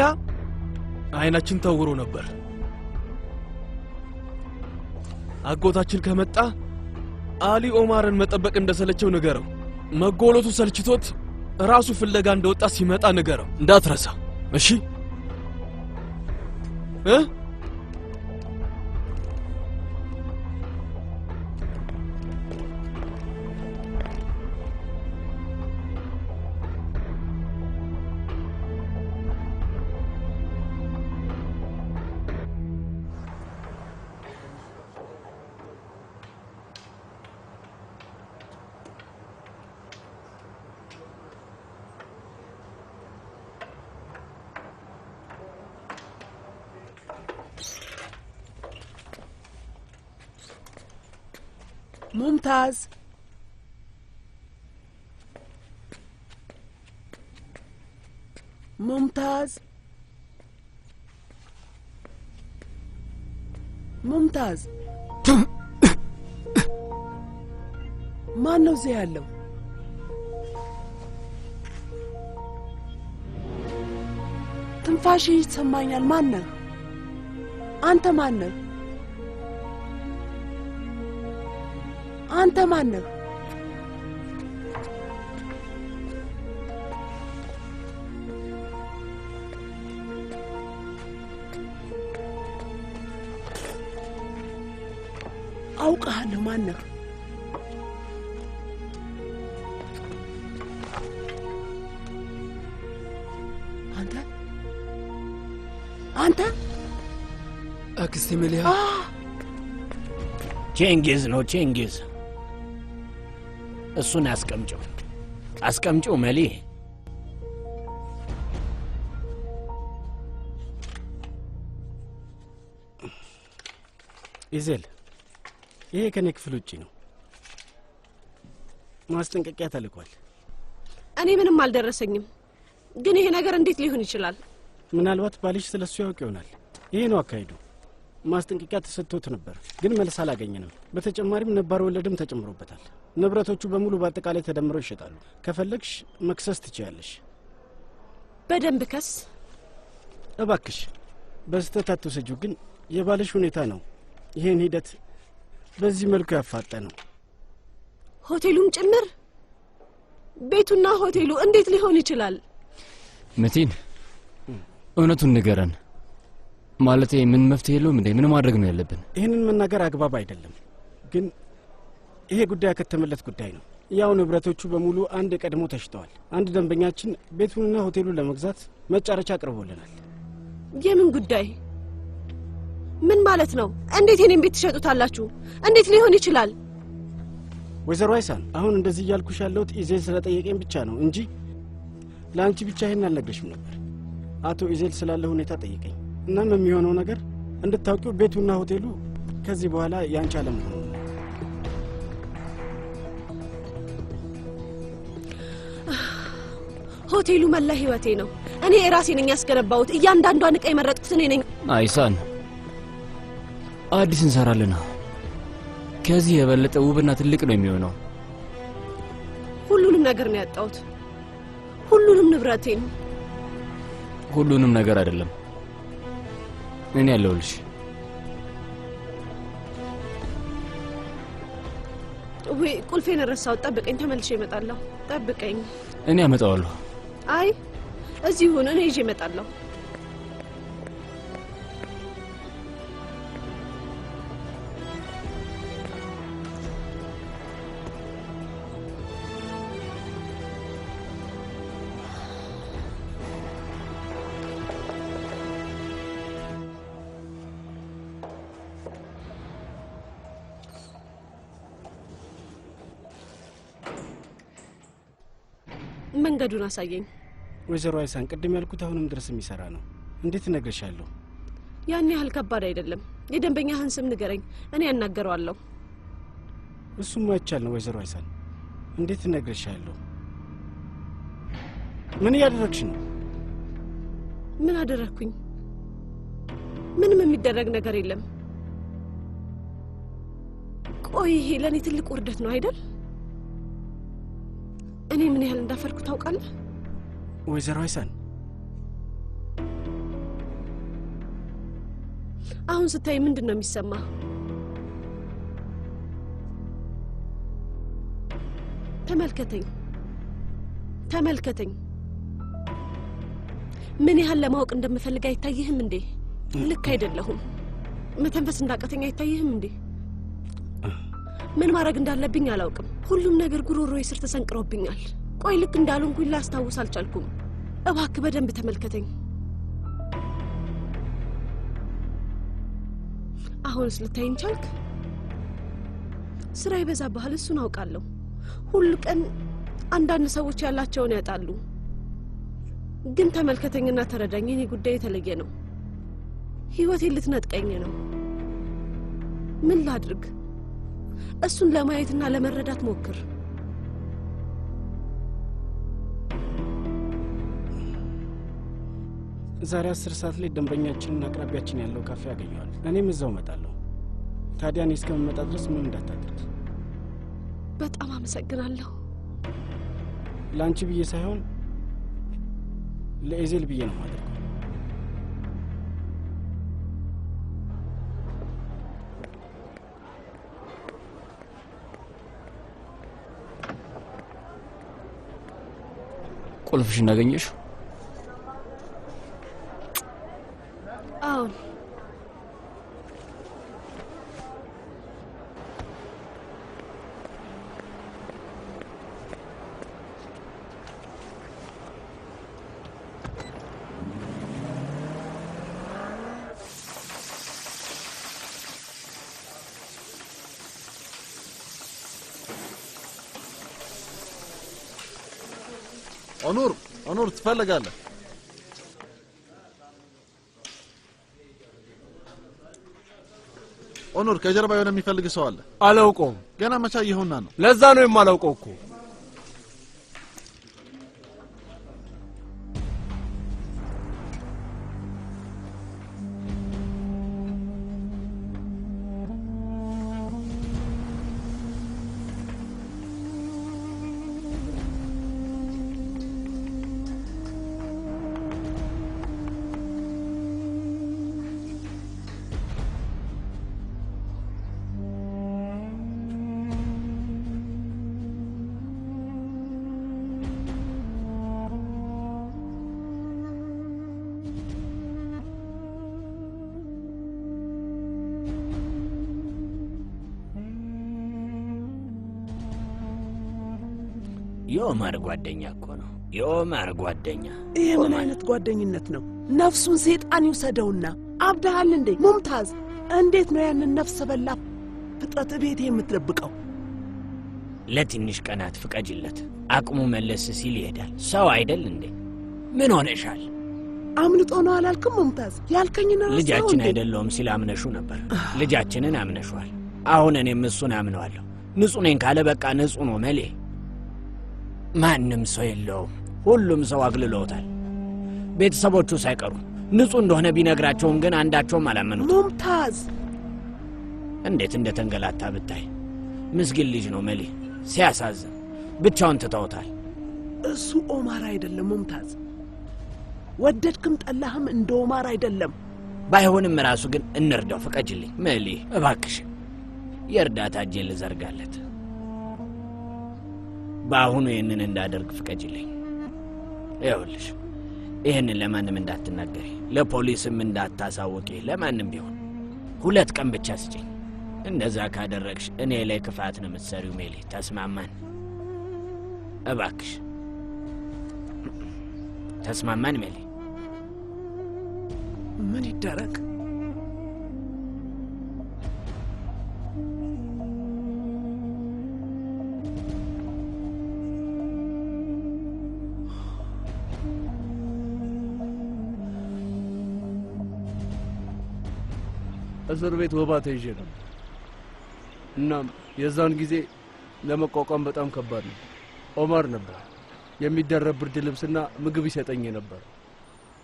አይናችን ታውሮ ነበር። አጎታችን ከመጣ አሊ ኦማርን መጠበቅ እንደሰለቸው ንገረው። መጎሎቱ ሰልችቶት ራሱ ፍለጋ እንደወጣ ሲመጣ ንገረው። እንዳትረሳ እሺ? ሙምታዝ ሙምታዝ ሙምታዝ ማን ነው እዚህ ያለው? ትንፋሽ ይሰማኛል። ማን ነህ አንተ? ማን ነህ አንተ? ማን ነህ? አውቃለሁ። ማን ነህ? አንተ አንተ አክስቴ መሊያ። ቼንጊዝ ነው ቼንጊዝ። እሱን አስቀምጪው መሊ። ኢዜል ይሄ ከኔ ክፍል ውጪ ነው። ማስጠንቀቂያ ተልኳል። እኔ ምንም አልደረሰኝም። ግን ይሄ ነገር እንዴት ሊሆን ይችላል? ምናልባት ባልሽ ስለሱ ያውቅ ይሆናል። ይሄ ነው አካሄዱ። ማስጠንቀቂያ ተሰጥቶት ነበር፣ ግን መልስ አላገኘንም። በተጨማሪም ነባር ወለድም ተጨምሮበታል። ንብረቶቹ በሙሉ በአጠቃላይ ተደምረው ይሸጣሉ። ከፈለግሽ መክሰስ ትችያለሽ። በደንብ ከስ። እባክሽ በስተት አትውሰጂው። ግን የባልሽ ሁኔታ ነው ይሄን ሂደት በዚህ መልኩ ያፋጠነው። ሆቴሉም ጭምር። ቤቱና ሆቴሉ እንዴት ሊሆን ይችላል? መቲን እውነቱን ንገረን። ማለት ምን መፍትሄ የለውም እንዴ? ምን ማድረግ ነው ያለብን? ይህንን መናገር አግባብ አይደለም፣ ግን ይሄ ጉዳይ ያከተመለት ጉዳይ ነው። ያው ንብረቶቹ በሙሉ አንድ ቀድሞ ተሽጠዋል። አንድ ደንበኛችን ቤቱንና ሆቴሉን ለመግዛት መጫረቻ አቅርቦልናል። የምን ጉዳይ? ምን ማለት ነው? እንዴት የኔን ቤት ትሸጡታላችሁ? እንዴት ሊሆን ይችላል? ወይዘሮ አይሳን አሁን እንደዚህ እያልኩሽ ያለሁት ኢዜል ስለጠየቀኝ ብቻ ነው እንጂ ለአንቺ ብቻ ይሄን አልነግርሽም ነበር። አቶ ኢዜል ስላለ ሁኔታ ጠየቀኝ። እናም የሚሆነው ነገር እንድታውቂው ቤቱና ሆቴሉ ከዚህ በኋላ ያንቺ አለመሆኑ። ሆቴሉ መላ ህይወቴ ነው። እኔ ራሴ ነኝ ያስገነባሁት። እያንዳንዷን ዕቃ የመረጥኩት እኔ ነኝ። አይሳን አዲስ እንሰራለን። ከዚህ የበለጠ ውብና ትልቅ ነው የሚሆነው። ሁሉንም ነገር ነው ያጣሁት። ሁሉንም ንብረቴን። ሁሉንም ነገር አይደለም። እኔ ያለሁልሽ። ወይ ቁልፌን ረሳሁት። ጠብቀኝ፣ ተመልሼ እመጣለሁ። ጠብቀኝ። እኔ አመጣዋለሁ። አይ እዚህ ሁን፣ እኔ ይዤ እመጣለሁ። መንገዱን አሳየኝ። ወይዘሮ አይሳን ቅድም ያልኩት አሁንም ድረስ የሚሰራ ነው። እንዴት እነግርሻለሁ? ያን ያህል ከባድ አይደለም። የደንበኛህን ስም ንገረኝ፣ እኔ ያናገረዋለሁ። እሱም አይቻል ነው ወይዘሮ አይሳን። እንዴት እነግርሻለሁ? ምን እያደረግሽ ነው? ምን አደረግኩኝ? ምንም የሚደረግ ነገር የለም። ቆይ ይሄ ለእኔ ትልቅ ውርደት ነው አይደል? እኔ ምን ያህል እንዳፈርኩ ታውቃለህ? ወይዘሮ አይሳን አሁን ስታይ ምንድን ነው የሚሰማ? ተመልከተኝ ተመልከተኝ። ምን ያህል ለማወቅ እንደምፈልግ አይታይህም እንዴ? ልክ አይደለሁም። መተንፈስ እንዳቃተኝ አይታይህም እንዴ? ምን ማድረግ እንዳለብኝ አላውቅም። ሁሉም ነገር ጉሮሮዬ ስር ተሰንቅሮብኛል። ቆይ ልክ እንዳልሆንኩኝ ላስታውስ አልቻልኩም። እባክህ በደንብ ተመልከተኝ። አሁንስ ልታይኝ ቻልክ? ስራ ይበዛብሃል፣ እሱን አውቃለሁ። ሁሉ ቀን አንዳንድ ሰዎች ያላቸውን ያጣሉ። ግን ተመልከተኝና ተረዳኝ። የኔ ጉዳይ የተለየ ነው። ህይወቴን ልትነጥቀኝ ነው። ምን ላድርግ? እሱን ለማየትና ለመረዳት ሞክር። ዛሬ 10 ሰዓት ላይ ደንበኛችንን አቅራቢያችን ያለው ካፌ ያገኘዋል። እኔም እዛው እመጣለሁ። ታዲያ እኔ እስከምመጣ ድረስ ምን እንዳታደርግ። በጣም አመሰግናለሁ። ለአንቺ ብዬ ሳይሆን ለኤዜል ብዬ ነው ማድረግ። ቁልፍሽ እንዳገኘሽ? አሁን ኦኑር ትፈልጋለህ? ኦኑር ከጀርባ የሆነ የሚፈልግ ሰው አለ። አላውቀውም። ገና መቻ ይሁንና ነው። ለዛ ነው የማላውቀው እኮ። የኦማር ጓደኛ እኮ ነው። የኦማር ጓደኛ። ይሄ ምን አይነት ጓደኝነት ነው? ነፍሱን ሰይጣን ይውሰደውና አብዳሃል እንዴ? ሙምታዝ እንዴት ነው ያንን ነፍስ በላ ፍጥረት ቤት የምትደብቀው? ለትንሽ ቀናት ፍቀጅለት። አቅሙ መለስ ሲል ይሄዳል። ሰው አይደል እንዴ? ምን ሆነሻል? አምልጦ ነው አላልክም? ሙምታዝ ያልከኝና ልጃችን አይደለም ሲል አምነሹ ነበር። ልጃችንን አምነሽዋል። አሁን እኔም እሱን አምነዋለሁ። ንጹህ ነኝ ካለ በቃ ንጹህ ነው መሌ። ማንም ሰው የለውም። ሁሉም ሰው አግልሎታል። ቤተሰቦቹ ሳይቀሩ ንጹህ እንደሆነ ቢነግራቸውም ግን አንዳቸውም አላመኑት። ሙምታዝ እንዴት እንደተንገላታ ብታይ። ምስኪን ልጅ ነው መሌ። ሲያሳዝን ብቻውን ትተውታል። እሱ ኦማር አይደለም ሙምታዝ። ወደድክም ጠላህም እንደ ኦማር አይደለም። ባይሆንም ራሱ ግን እንርዳው። ፍቀጅልኝ መሌ እባክሽ። የእርዳታ እጄን ልዘርጋለት። በአሁኑ ይህንን እንዳደርግ ፍቀጅልኝ። ይኸውልሽ ይህንን ለማንም እንዳትናገሪ፣ ለፖሊስም እንዳታሳውቂ፣ ለማንም ቢሆን 2 ቀን ብቻ ስጪኝ። እንደዛ ካደረግሽ እኔ ላይ ክፋት ነው የምትሰሪው ሜሊ። ተስማማን? እባክሽ ተስማማን ሜሊ? ምን ይደረግ? እስር ቤት ወባ ተይዤ ነው። እናም የዛን ጊዜ ለመቋቋም በጣም ከባድ ነው። ኦማር ነበር የሚደረብ ብርድ ልብስና ምግብ ይሰጠኝ ነበር።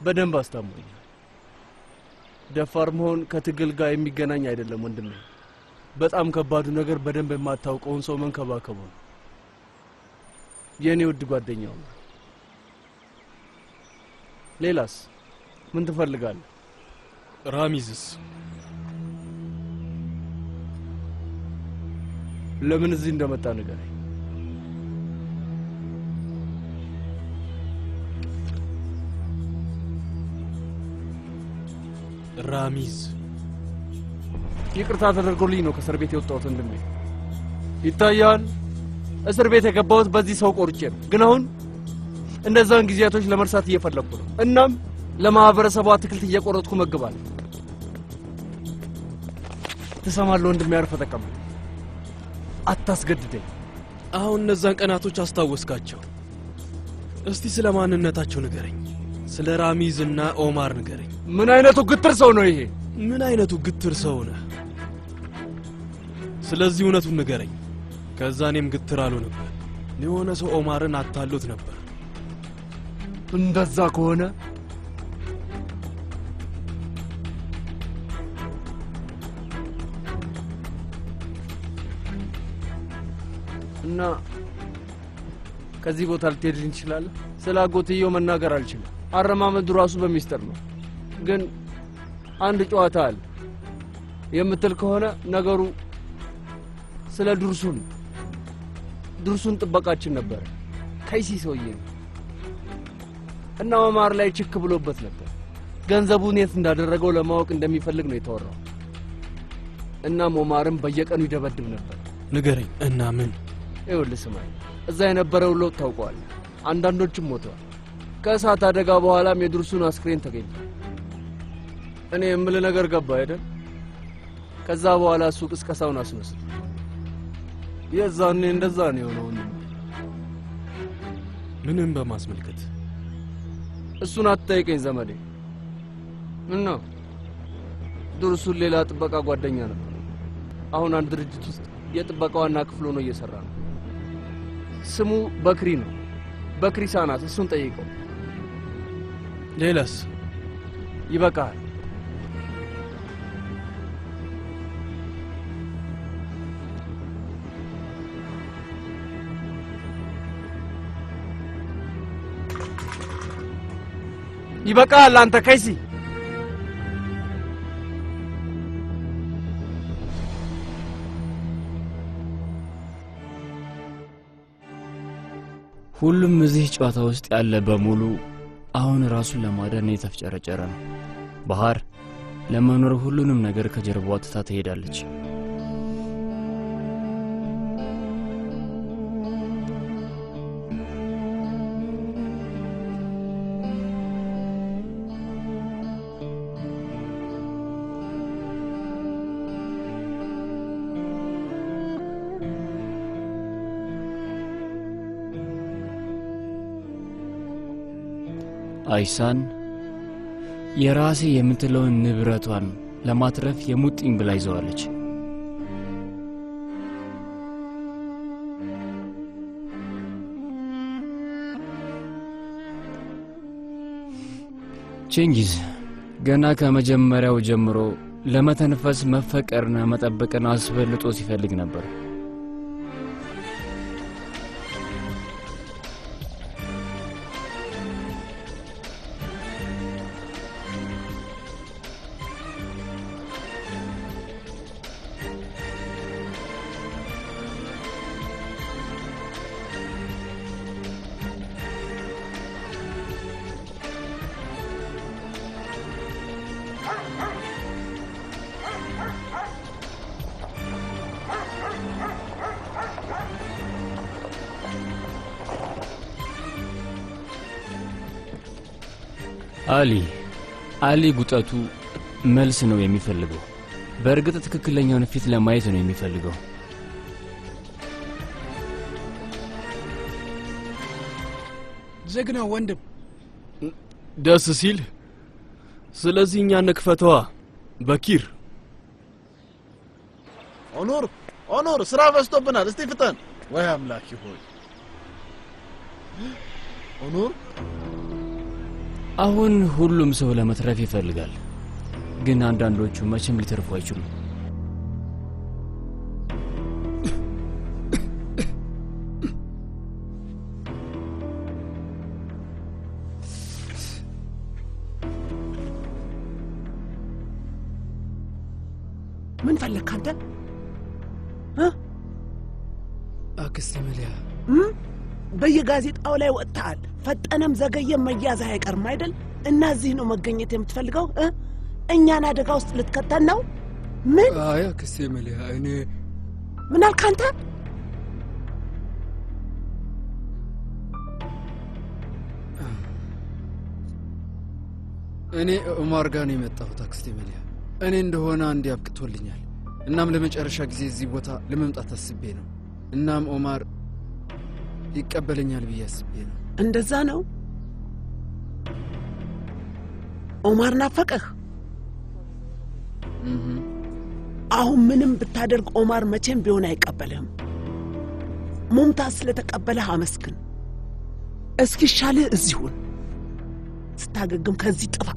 በደንብ አስታሞኛል። ደፋር መሆን ከትግል ጋር የሚገናኝ አይደለም ወንድሜ። በጣም ከባዱ ነገር በደንብ የማታውቀውን ሰው መንከባከቡ ነው። የኔ ውድ ጓደኛው ነው። ሌላስ ምን ትፈልጋለህ? ራሚዝስ ለምን እዚህ እንደመጣ ንገረኝ። ራሚዝ ይቅርታ ተደርጎልኝ ነው ከእስር ቤት የወጣሁት ወንድሜ። ይታያል እስር ቤት የገባሁት በዚህ ሰው ቆርጬ ነው። ግን አሁን እንደዛን ጊዜያቶች ለመርሳት እየፈለኩ ነው። እናም ለማህበረሰቡ አትክልት እየቆረጥኩ መግባለሁ። ትሰማለህ ወንድሜ? አርፈህ ተቀመጥ፣ አታስገድደኝ። አሁን እነዛን ቀናቶች አስታወስካቸው። እስቲ ስለ ማንነታቸው ንገረኝ። ስለ ራሚዝ እና ኦማር ንገረኝ። ምን አይነቱ ግትር ሰው ነው ይሄ? ምን አይነቱ ግትር ሰው ነህ? ስለዚህ እውነቱን ንገረኝ። ከዛ እኔም ግትር አልሆንም። የሆነ ሰው ኦማርን አታሎት ነበር። እንደዛ ከሆነ እና ከዚህ ቦታ ልትሄድ እንችላለን። ስለ አጎትየው መናገር አልችልም። አረማመዱ ራሱ በሚስጥር ነው። ግን አንድ ጨዋታ አለ የምትል ከሆነ ነገሩ ስለ ዱርሱን ጥበቃችን ነበር። ከይሲ ሰውዬ እና ኦማር ላይ ችክ ብሎበት ነበር። ገንዘቡን የት እንዳደረገው ለማወቅ እንደሚፈልግ ነው የተወራው። እና ኦማርም በየቀኑ ይደበድብ ነበር። ንገረኝ። እና ምን? ይኸውልህ ስማኝ፣ እዛ የነበረው ሎት ታውቀዋለህ። አንዳንዶችም ሞተዋል። ከእሳት አደጋ በኋላም የዱርሱን አስክሬን ተገኝቷል። እኔ የምልህ ነገር ገባ አይደል? ከዛ በኋላ እሱ ቅስቀሳውን አስመስል። የዛኔ እንደዛ ነው የሆነው። ምንም በማስመልከት እሱን አትጠይቀኝ ዘመዴ። ምን ነው? ዱርሱን ሌላ ጥበቃ ጓደኛ ነበር። አሁን አንድ ድርጅት ውስጥ የጥበቃ ዋና ክፍል ሆኖ እየሰራ ነው። ስሙ በክሪ ነው። በክሪ ሳናት። እሱን ጠይቀው። ሌላስ? ይበቃል። ይበቃል አንተ ከይሲ። ሁሉም እዚህ ጨዋታ ውስጥ ያለ በሙሉ አሁን ራሱን ለማዳን የተፍጨረጨረ ነው። ባህር ለመኖር ሁሉንም ነገር ከጀርባዋ ትታ ትሄዳለች። አይሳን የራሴ የምትለውን ንብረቷን ለማትረፍ የሙጥኝ ብላ ይዘዋለች። ቼንጊዝ ገና ከመጀመሪያው ጀምሮ ለመተንፈስ መፈቀርና መጠበቅን አስበልጦ ሲፈልግ ነበር። አሊ ጉጠቱ መልስ ነው የሚፈልገው። በእርግጥ ትክክለኛውን ፊት ለማየት ነው የሚፈልገው። ጀግና ወንድም ደስ ሲል። ስለዚህ እኛ ነክፈተዋ በኪር ኦኖር ስራ በዝቶብናል። እስቲ ፍጠን። ወይ አምላክ ሆይ ኦኖር። አሁን ሁሉም ሰው ለመትረፍ ይፈልጋል፣ ግን አንዳንዶቹ መቼም ሊተርፉ አይችሉም። ምን ፈለክ አንተ? አክስቴ መሊያ በየጋዜጣው ላይ ወጥተሃል። ፈጠነም ዘገየም መያዝ አይቀርም አይደል? እና እዚህ ነው መገኘት የምትፈልገው? እኛን አደጋ ውስጥ ልትከተን ነው? ምን? አይ አክስቴ መሊያ እኔ ምን አልክ አንተ? እኔ ኦማር ጋር ነው የመጣሁት አክስቴ መሊያ። እኔ እንደሆነ አንድ ያብቅቶልኛል። እናም ለመጨረሻ ጊዜ እዚህ ቦታ ለመምጣት አስቤ ነው። እናም ኦማር ይቀበለኛል ብዬ አስቤ ነው። እንደዛ ነው? ኦማር ናፈቀህ? አሁን ምንም ብታደርግ ኦማር መቼም ቢሆን አይቀበልህም። ሙምታዝ ስለተቀበለህ አመስግን። እስኪሻልህ እዚሁን፣ ስታገግም ከዚህ ጥፋ።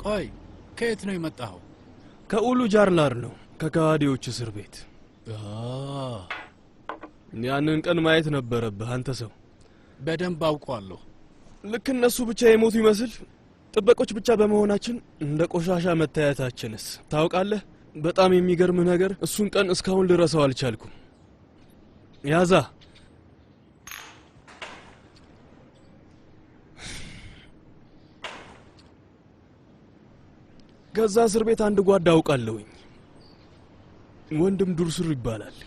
ቆይ ከየት ነው የመጣኸው? ከኡሉ ጃርላር ነው፣ ከካዋዲዎች እስር ቤት። ያንን ቀን ማየት ነበረብህ አንተ ሰው። በደንብ አውቀዋለሁ። ልክ እነሱ ብቻ የሞቱ ይመስል ጥበቆች ብቻ በመሆናችን እንደ ቆሻሻ መታየታችንስ ታውቃለህ? በጣም የሚገርም ነገር እሱን ቀን እስካሁን ልረሳው አልቻልኩም። ያዛ ከዛ እስር ቤት አንድ ጓዳ አውቃለሁኝ። ወንድም ዱርሱር ይባላል።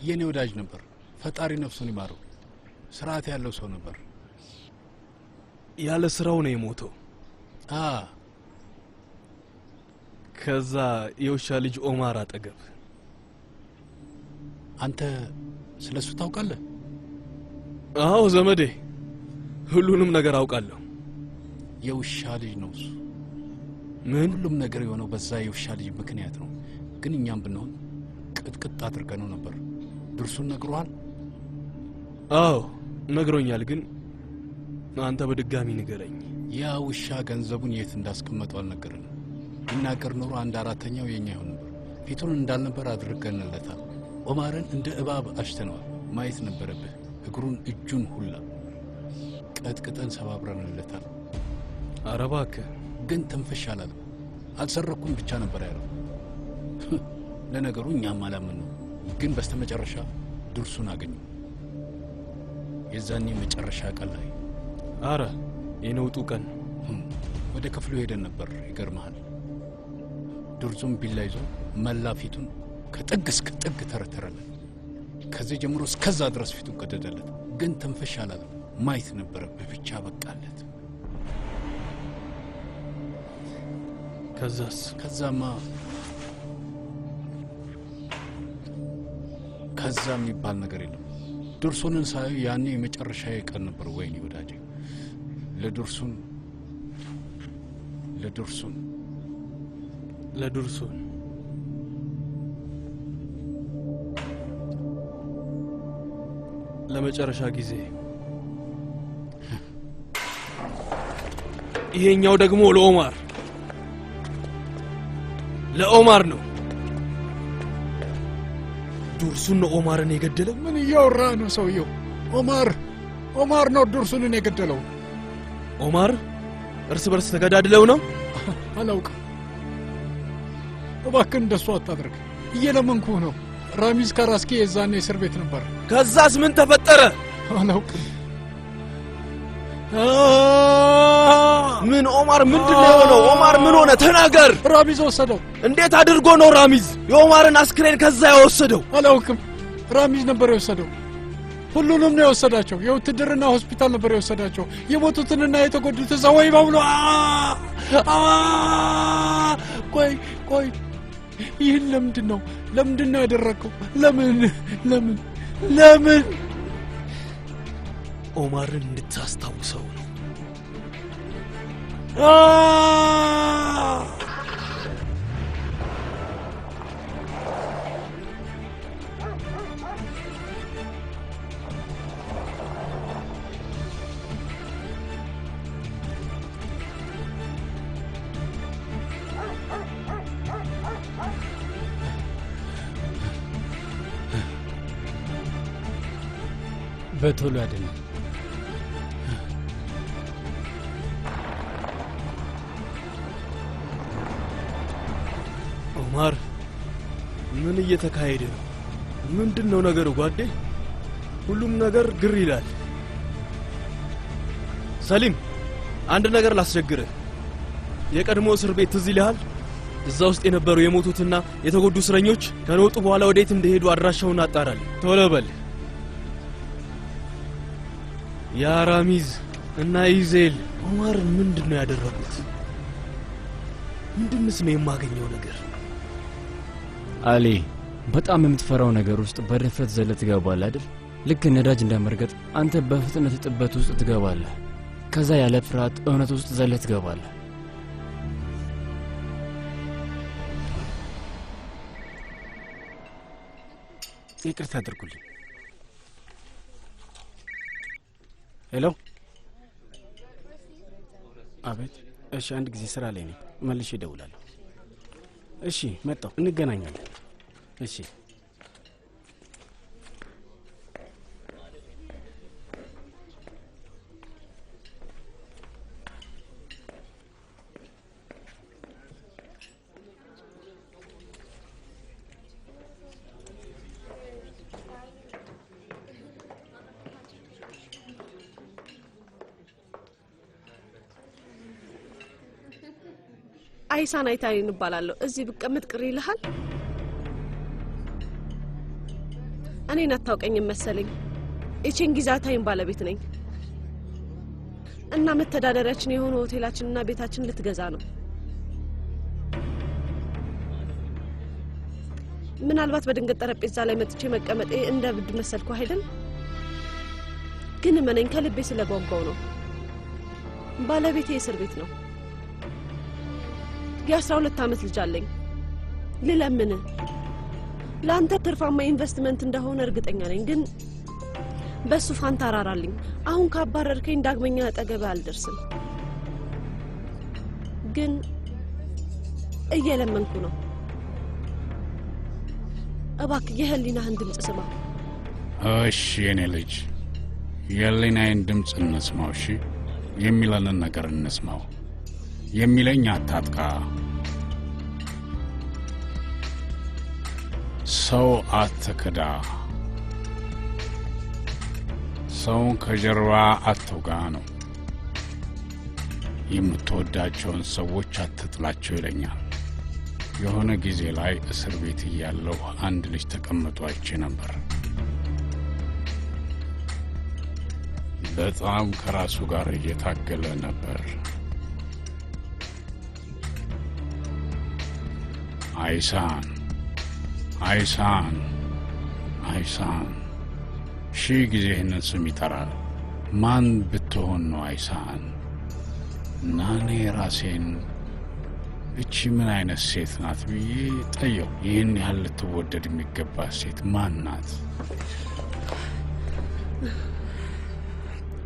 የኔ ወዳጅ ነበር። ፈጣሪ ነፍሱን ይማረው። ስርዓት ያለው ሰው ነበር። ያለ ስራው ነው የሞተው። ከዛ የውሻ ልጅ ኦማር አጠገብ። አንተ ስለሱ ታውቃለህ? አዎ ዘመዴ፣ ሁሉንም ነገር አውቃለሁ። የውሻ ልጅ ነው እሱ። ምን? ሁሉም ነገር የሆነው በዛ የውሻ ልጅ ምክንያት ነው። ግን እኛም ብንሆን ቅጥቅጥ አድርገነው ነበር። ድርሱን ነግሮሃል? አዎ ነግሮኛል። ግን አንተ በድጋሚ ንገረኝ። ያ ውሻ ገንዘቡን የት እንዳስቀመጠው አልነገረንም። ቢናገር ኖሮ 1/4 የኛ ይሆን ነበር። ፊቱን እንዳልነበር አድርገንለታል። ኦማርን እንደ እባብ አሽተነዋል። ማየት ነበረብህ። እግሩን፣ እጁን ሁላ ቀጥቅጠን ሰባብረንለታል። ኧረ እባክህ። ግን ትንፍሽ አላለም። አልሰረኩም ብቻ ነበር ያለው። ለነገሩ እኛም አላምን ነው። ግን በስተመጨረሻ ድርሱን አገኙ። የዛኔ መጨረሻ ቀን ላይ አረ የነውጡ ቀን ወደ ክፍሉ ሄደን ነበር። ይገርምሃል፣ ድርሱም ቢላ ይዞ መላ ፊቱን ከጥግ እስከ ጥግ ተረተረለት። ከዚህ ጀምሮ እስከዛ ድረስ ፊቱን ቀደደለት። ግን ትንፍሽ አላለም። ማየት ነበረብህ ብቻ በቃለት። ከዛማ ከዛ የሚባል ነገር የለም። ድርሱንን ሳዩ ያኔ የመጨረሻ ቀን ነበር። ወይኔ ወዳጄ፣ ለድርሱን ለመጨረሻ ጊዜ። ይሄኛው ደግሞ ለኦማር ነው። ዱርሱን ነው ኦማርን የገደለው። ምን እያወራ ነው ሰውየው? ኦማር ነው ዱርሱንን የገደለው። ኦማር እርስ በርስ ተገዳድለው ነው? አላውቅም። እባክህ እንደሱ አታድርግ፣ እየለመንኩህ ነው። ራሚዝ ካራስኪ የዛኔ እስር ቤት ነበር። ከዛስ ምን ተፈጠረ? አላውቅም። ምን? ኦማር ምንድነው የሆነው? ኦማር ምን ሆነ? ተናገር። ራሚዝ ወሰደው። እንዴት አድርጎ ነው ራሚዝ የኦማርን አስክሬን ከዛ የወሰደው? አላውቅም። ራሚዝ ነበር የወሰደው። ሁሉንም ነው የወሰዳቸው። የውትድርና ሆስፒታል ነበር የወሰዳቸው። የሞቱትንና የተጎዱትን ሰው ወይ በሙሉ ቆይ ቆይ፣ ይህን ለምንድን ነው ያደረገው? ለምን? ኦማርን እንድታስታውሰው ነው። በቶሎ ያድነው። ኦማር፣ ምን እየተካሄደ ነው? ምንድነው ነገሩ ጓዴ? ሁሉም ነገር ግር ይላል። ሰሊም፣ አንድ ነገር ላስቸግርህ። የቀድሞ እስር ቤት ትዝ ይልሃል? እዛ ውስጥ የነበሩ የሞቱትና የተጎዱ እስረኞች ከለውጡ በኋላ ወዴት እንደሄዱ አድራሻውን አጣራል። ቶሎ በል። ያራሚዝ እና ኢዜል ኦማር ምንድነው ያደረጉት? ምንድንስ ነው የማገኘው ነገር? አሊ፣ በጣም የምትፈራው ነገር ውስጥ በድፍረት ዘለ ትገባለህ አይደል? ልክ ነዳጅ እንደመርገጥ አንተ በፍጥነት ጥበት ውስጥ ትገባለህ። ከዛ ያለ ፍርሃት እውነት ውስጥ ዘለ ትገባለህ። ይቅርታ አድርጉልኝ። ሄሎ። አቤት። እሺ፣ አንድ ጊዜ ስራ ላይ ነኝ፣ መልሼ እደውላለሁ። እሺ፣ መጣሁ፣ እንገናኛለን። እሺ። አይሳን አይታሪን እባላለሁ። እዚህ ብቀመጥ ቅር ይልሃል? እኔን አታውቀኝም መሰለኝ። የቼንጊዝ አይታሪን ባለቤት ነኝ እና መተዳደሪያችን የሆነ ሆቴላችንና ቤታችን ልትገዛ ነው። ምናልባት በድንገት ጠረጴዛ ላይ መጥቼ መቀመጤ እንደ ብድ መሰልኩ አይደል? ግን እመነኝ፣ ከልቤ ስለጓጓው ነው። ባለቤቴ እስር ቤት ነው። የ12 ዓመት ልጅ አለኝ። ልለምን ለአንተ ትርፋማ ኢንቨስትመንት እንደሆነ እርግጠኛ ነኝ፣ ግን በሱ ፋንታ አራራልኝ። አሁን ካባረርከኝ ዳግመኛ አጠገብ አልደርስም። ግን እየለመንኩ ነው። እባክህ የህሊናህን ድምፅ ስማ። እሺ የኔ ልጅ፣ የህሊናዬን ድምፅ እንስማው። እሺ፣ የሚለንን ነገር እንስማው። የሚለኝ አታጥቃ፣ ሰው አትክዳ፣ ሰውን ከጀርባ አትውጋ ነው። የምትወዳቸውን ሰዎች አትጥላቸው ይለኛል። የሆነ ጊዜ ላይ እስር ቤት እያለሁ አንድ ልጅ ተቀምጦ አይቼ ነበር። በጣም ከራሱ ጋር እየታገለ ነበር። አይሳን ሺህ ጊዜ ይህንን ስም ይጠራል። ማን ብትሆን ነው አይሳን? እና እኔ ራሴን እቺ ምን አይነት ሴት ናት ብዬ ጠየው። ይህን ያህል ልትወደድ የሚገባ ሴት ማን ናት?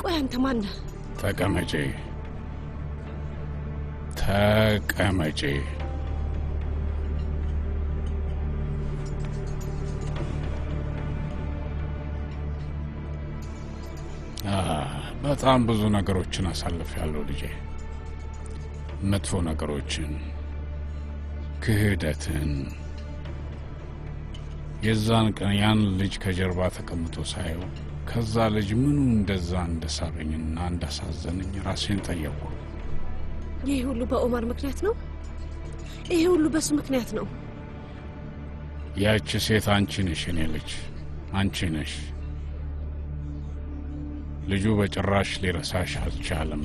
ቆይ አንተ ማን ነህ? ተቀመጪ። በጣም ብዙ ነገሮችን አሳልፌያለሁ ልጄ። መጥፎ ነገሮችን፣ ክህደትን። የዛን ቀን ያን ልጅ ከጀርባ ተቀምጦ ሳየው ከዛ ልጅ ምኑ እንደዛ እንደሳበኝና እንዳሳዘነኝ ራሴን ጠየቅኩ። ይሄ ሁሉ በኦማር ምክንያት ነው? ይሄ ሁሉ በሱ ምክንያት ነው? ያቺ ሴት አንቺ ነሽ የኔ ልጅ፣ አንቺ ነሽ። ልጁ በጭራሽ ሊረሳሽ አልቻለም።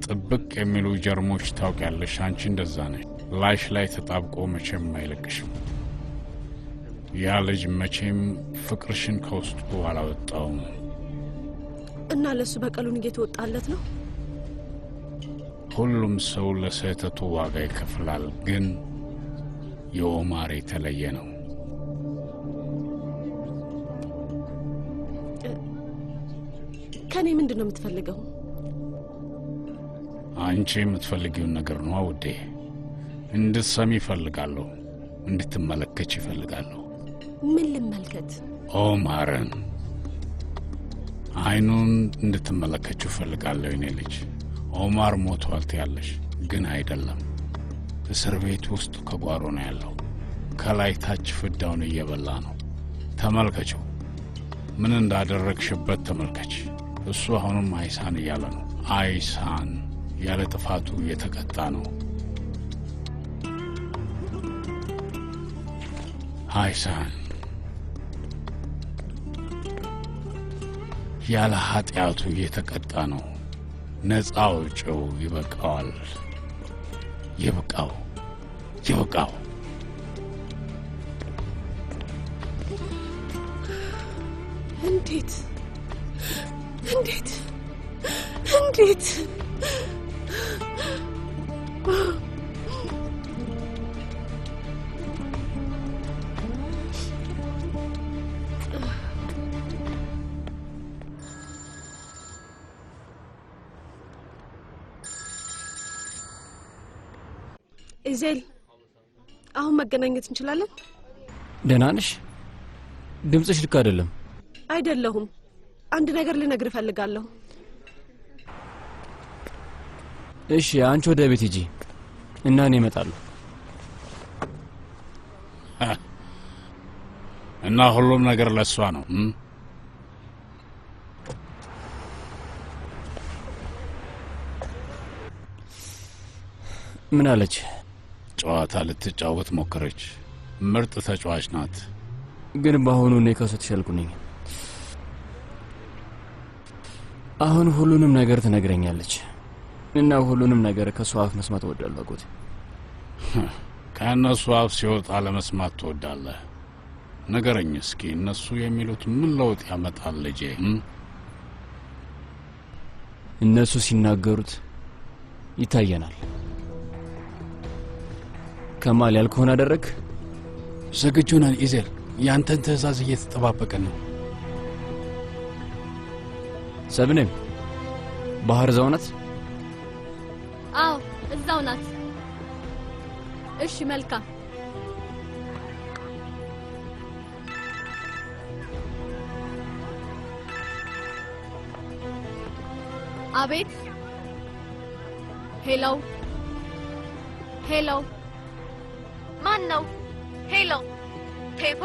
ጥብቅ የሚሉ ጀርሞች ታውቂያለሽ። አንቺ እንደዛ ነሽ። ላይሽ ላይ ተጣብቆ መቼም አይለቅሽም። ያ ልጅ መቼም ፍቅርሽን ከውስጡ አላወጣውም። እና ለሱ በቀሉን እየተወጣለት ነው። ሁሉም ሰው ለስህተቱ ዋጋ ይከፍላል፣ ግን የኦማር የተለየ ነው። ከኔ ምንድን ነው የምትፈልገው? አንቺ የምትፈልጊውን ነገር ነው ውዴ። እንድትሰሚ ይፈልጋለሁ፣ እንድትመለከች ይፈልጋለሁ። ምን ልመልከት? ኦማርን አይኑን እንድትመለከችው ይፈልጋለሁ። የኔ ልጅ ኦማር ሞቷል ትያለሽ፣ ግን አይደለም። እስር ቤት ውስጥ ከጓሮ ነው ያለው። ከላይ ታች ፍዳውን እየበላ ነው። ተመልከችው። ምን እንዳደረግሽበት ተመልከች። እሱ አሁንም አይሳን እያለ ነው። አይሳን ያለ ጥፋቱ እየተቀጣ ነው። አይሳን ያለ ኃጢአቱ እየተቀጣ ነው። ነፃ አውጪው ይበቃዋል። ይበቃው፣ ይበቃው። እንዴት እንዴት እንዴት ኢዜል፣ አሁን መገናኘት እንችላለን? ደህና ነሽ? ድምፅሽ ልክ አይደለም። አይደለሁም። አንድ ነገር ልነግር እፈልጋለሁ። እሺ፣ አንቺ ወደ ቤት ሂጂ እና እኔ እመጣለሁ። እና ሁሉም ነገር ለሷ ነው። ምን አለች? ጨዋታ ልትጫወት ሞከረች። ምርጥ ተጫዋች ናት። ግን በአሁኑ እኔ ከሷ ተሻልኩ ነኝ። አሁን ሁሉንም ነገር ትነግረኛለች እና ሁሉንም ነገር ከሷ አፍ መስማት እወዳለሁ። አጎቴ፣ ከእነሱ አፍ ሲወጣ ለመስማት ትወዳለህ? ንገረኝ እስኪ፣ እነሱ የሚሉት ምን ለውጥ ያመጣል ልጄ? እነሱ ሲናገሩት ይታየናል። ከማል ያልከውን አደረግ። ዝግጁ ነን ኢዜል። ያንተን ትዕዛዝ እየተጠባበቀን ነው። ሰብነም ባህር እዛው ናት? አዎ እዛው ናት። እሺ መልካም። አቤት። ሄሎ ሄሎ፣ ማን ነው? ሄሎ ቴፖ፣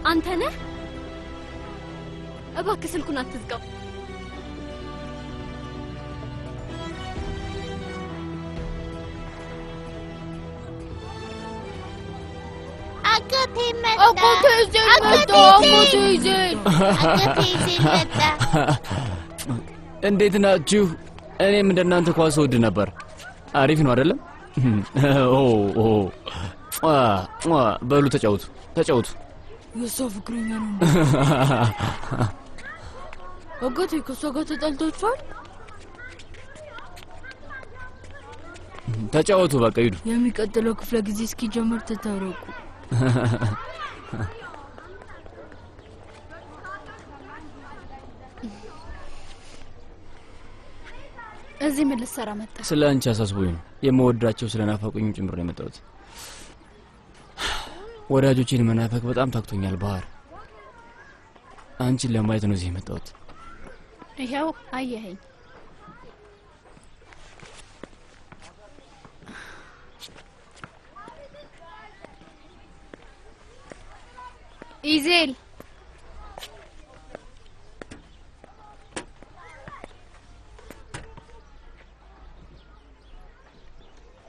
አንተ ነህ? እባክህ ስልኩን አትዝጋው። አጎቴ መጣ። አጎቴ ይዘን መጣ። አጎቴ ይዘን መጣ። እንዴት ናችሁ? እኔም እንደናንተ ኳስ ወድ ነበር። አሪፍ ነው አይደለም? በሉ ተጫውቱ ተጫውቱ። የሷ ፍቅረኛ ነው። አጎቴ ከሷ ጋር ተጣልታችኋል? ተጫወቱ በቃ ሂዱ። የሚቀጥለው ክፍለ ጊዜ እስኪጀምር ተታረቁ። እዚህ ምን ልትሰራ መጣ? ስለ አንቺ አሳስቦኝ ነው። የምወዳቸው ስለናፈቁኝ ጭምር ነው የመጣሁት። ወዳጆቼን መናፈቅ በጣም ታክቶኛል። ባህር፣ አንቺን ለማየት ነው እዚህ የመጣሁት። ይኸው አየኸኝ። ኢዜል፣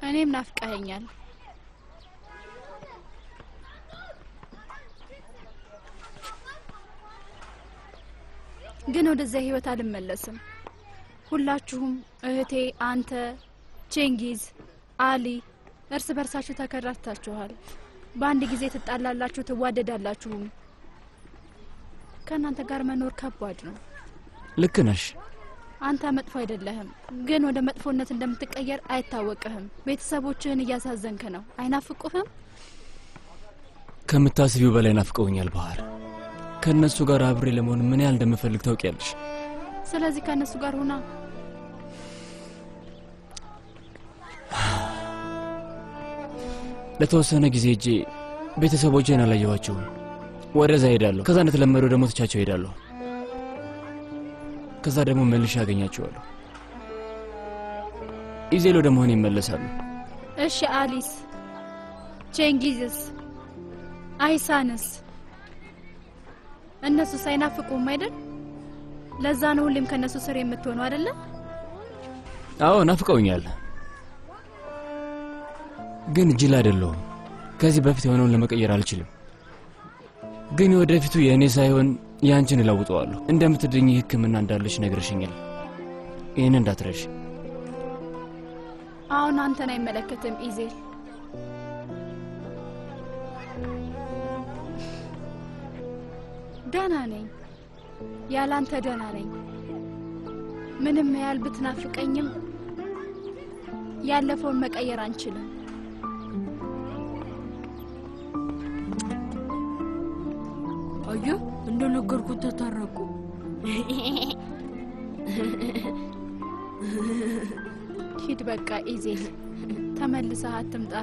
እኔም ናፍቀኸኛል። ግን ወደዛ ህይወት አልመለስም። ሁላችሁም እህቴ፣ አንተ፣ ቼንጊዝ፣ አሊ እርስ በርሳችሁ ተከራታችኋል። በአንድ ጊዜ ትጣላላችሁ፣ ትዋደዳላችሁም። ከእናንተ ጋር መኖር ከባድ ነው። ልክ ነሽ። አንተ መጥፎ አይደለህም፣ ግን ወደ መጥፎነት እንደምትቀየር አይታወቅህም። ቤተሰቦችህን እያሳዘንክ ነው። አይናፍቁህም? ከምታስቢው በላይ ናፍቀውኛል ባህር። ከእነሱ ጋር አብሬ ለመሆን ምን ያህል እንደምፈልግ ታውቂያለሽ። ስለዚህ ከእነሱ ጋር ሆና ለተወሰነ ጊዜ እጄ ቤተሰቦቼን አላየኋቸውም። ወደዛ ሄዳለሁ። ከዛ እንደተለመደው ደግሞ ትቻቸው ሄዳለሁ። ከዛ ደግሞ መልሼ አገኛቸዋለሁ። ኢዜል ወደ መሆን ይመለሳሉ። እሺ አሊስ፣ ቼንጊዝስ፣ አይሳንስ እነሱ ሳይናፍቁም አይደል? ለዛ ነው ሁሌም ከነሱ ስር የምትሆነው አይደለ? አዎ ናፍቀውኛል፣ ግን ጅል አይደለሁም። ከዚህ በፊት የሆነውን ለመቀየር አልችልም። ግን ወደፊቱ የእኔ ሳይሆን ያንቺን እለውጠዋለሁ። እንደምትድኝ ሕክምና እንዳለሽ ነግረሽኛል። ይህን እንዳትረሽ። አሁን አንተን አይመለከትም ኢዜል። ደህና ነኝ፣ ያላንተ ደህና ነኝ። ምንም ያህል ብትናፍቀኝም ያለፈውን መቀየር አንችልም። አየህ፣ እንደነገርኩት ተታረቁ። ሂድ በቃ ኢዜል፣ ተመልሰህ አትምጣ።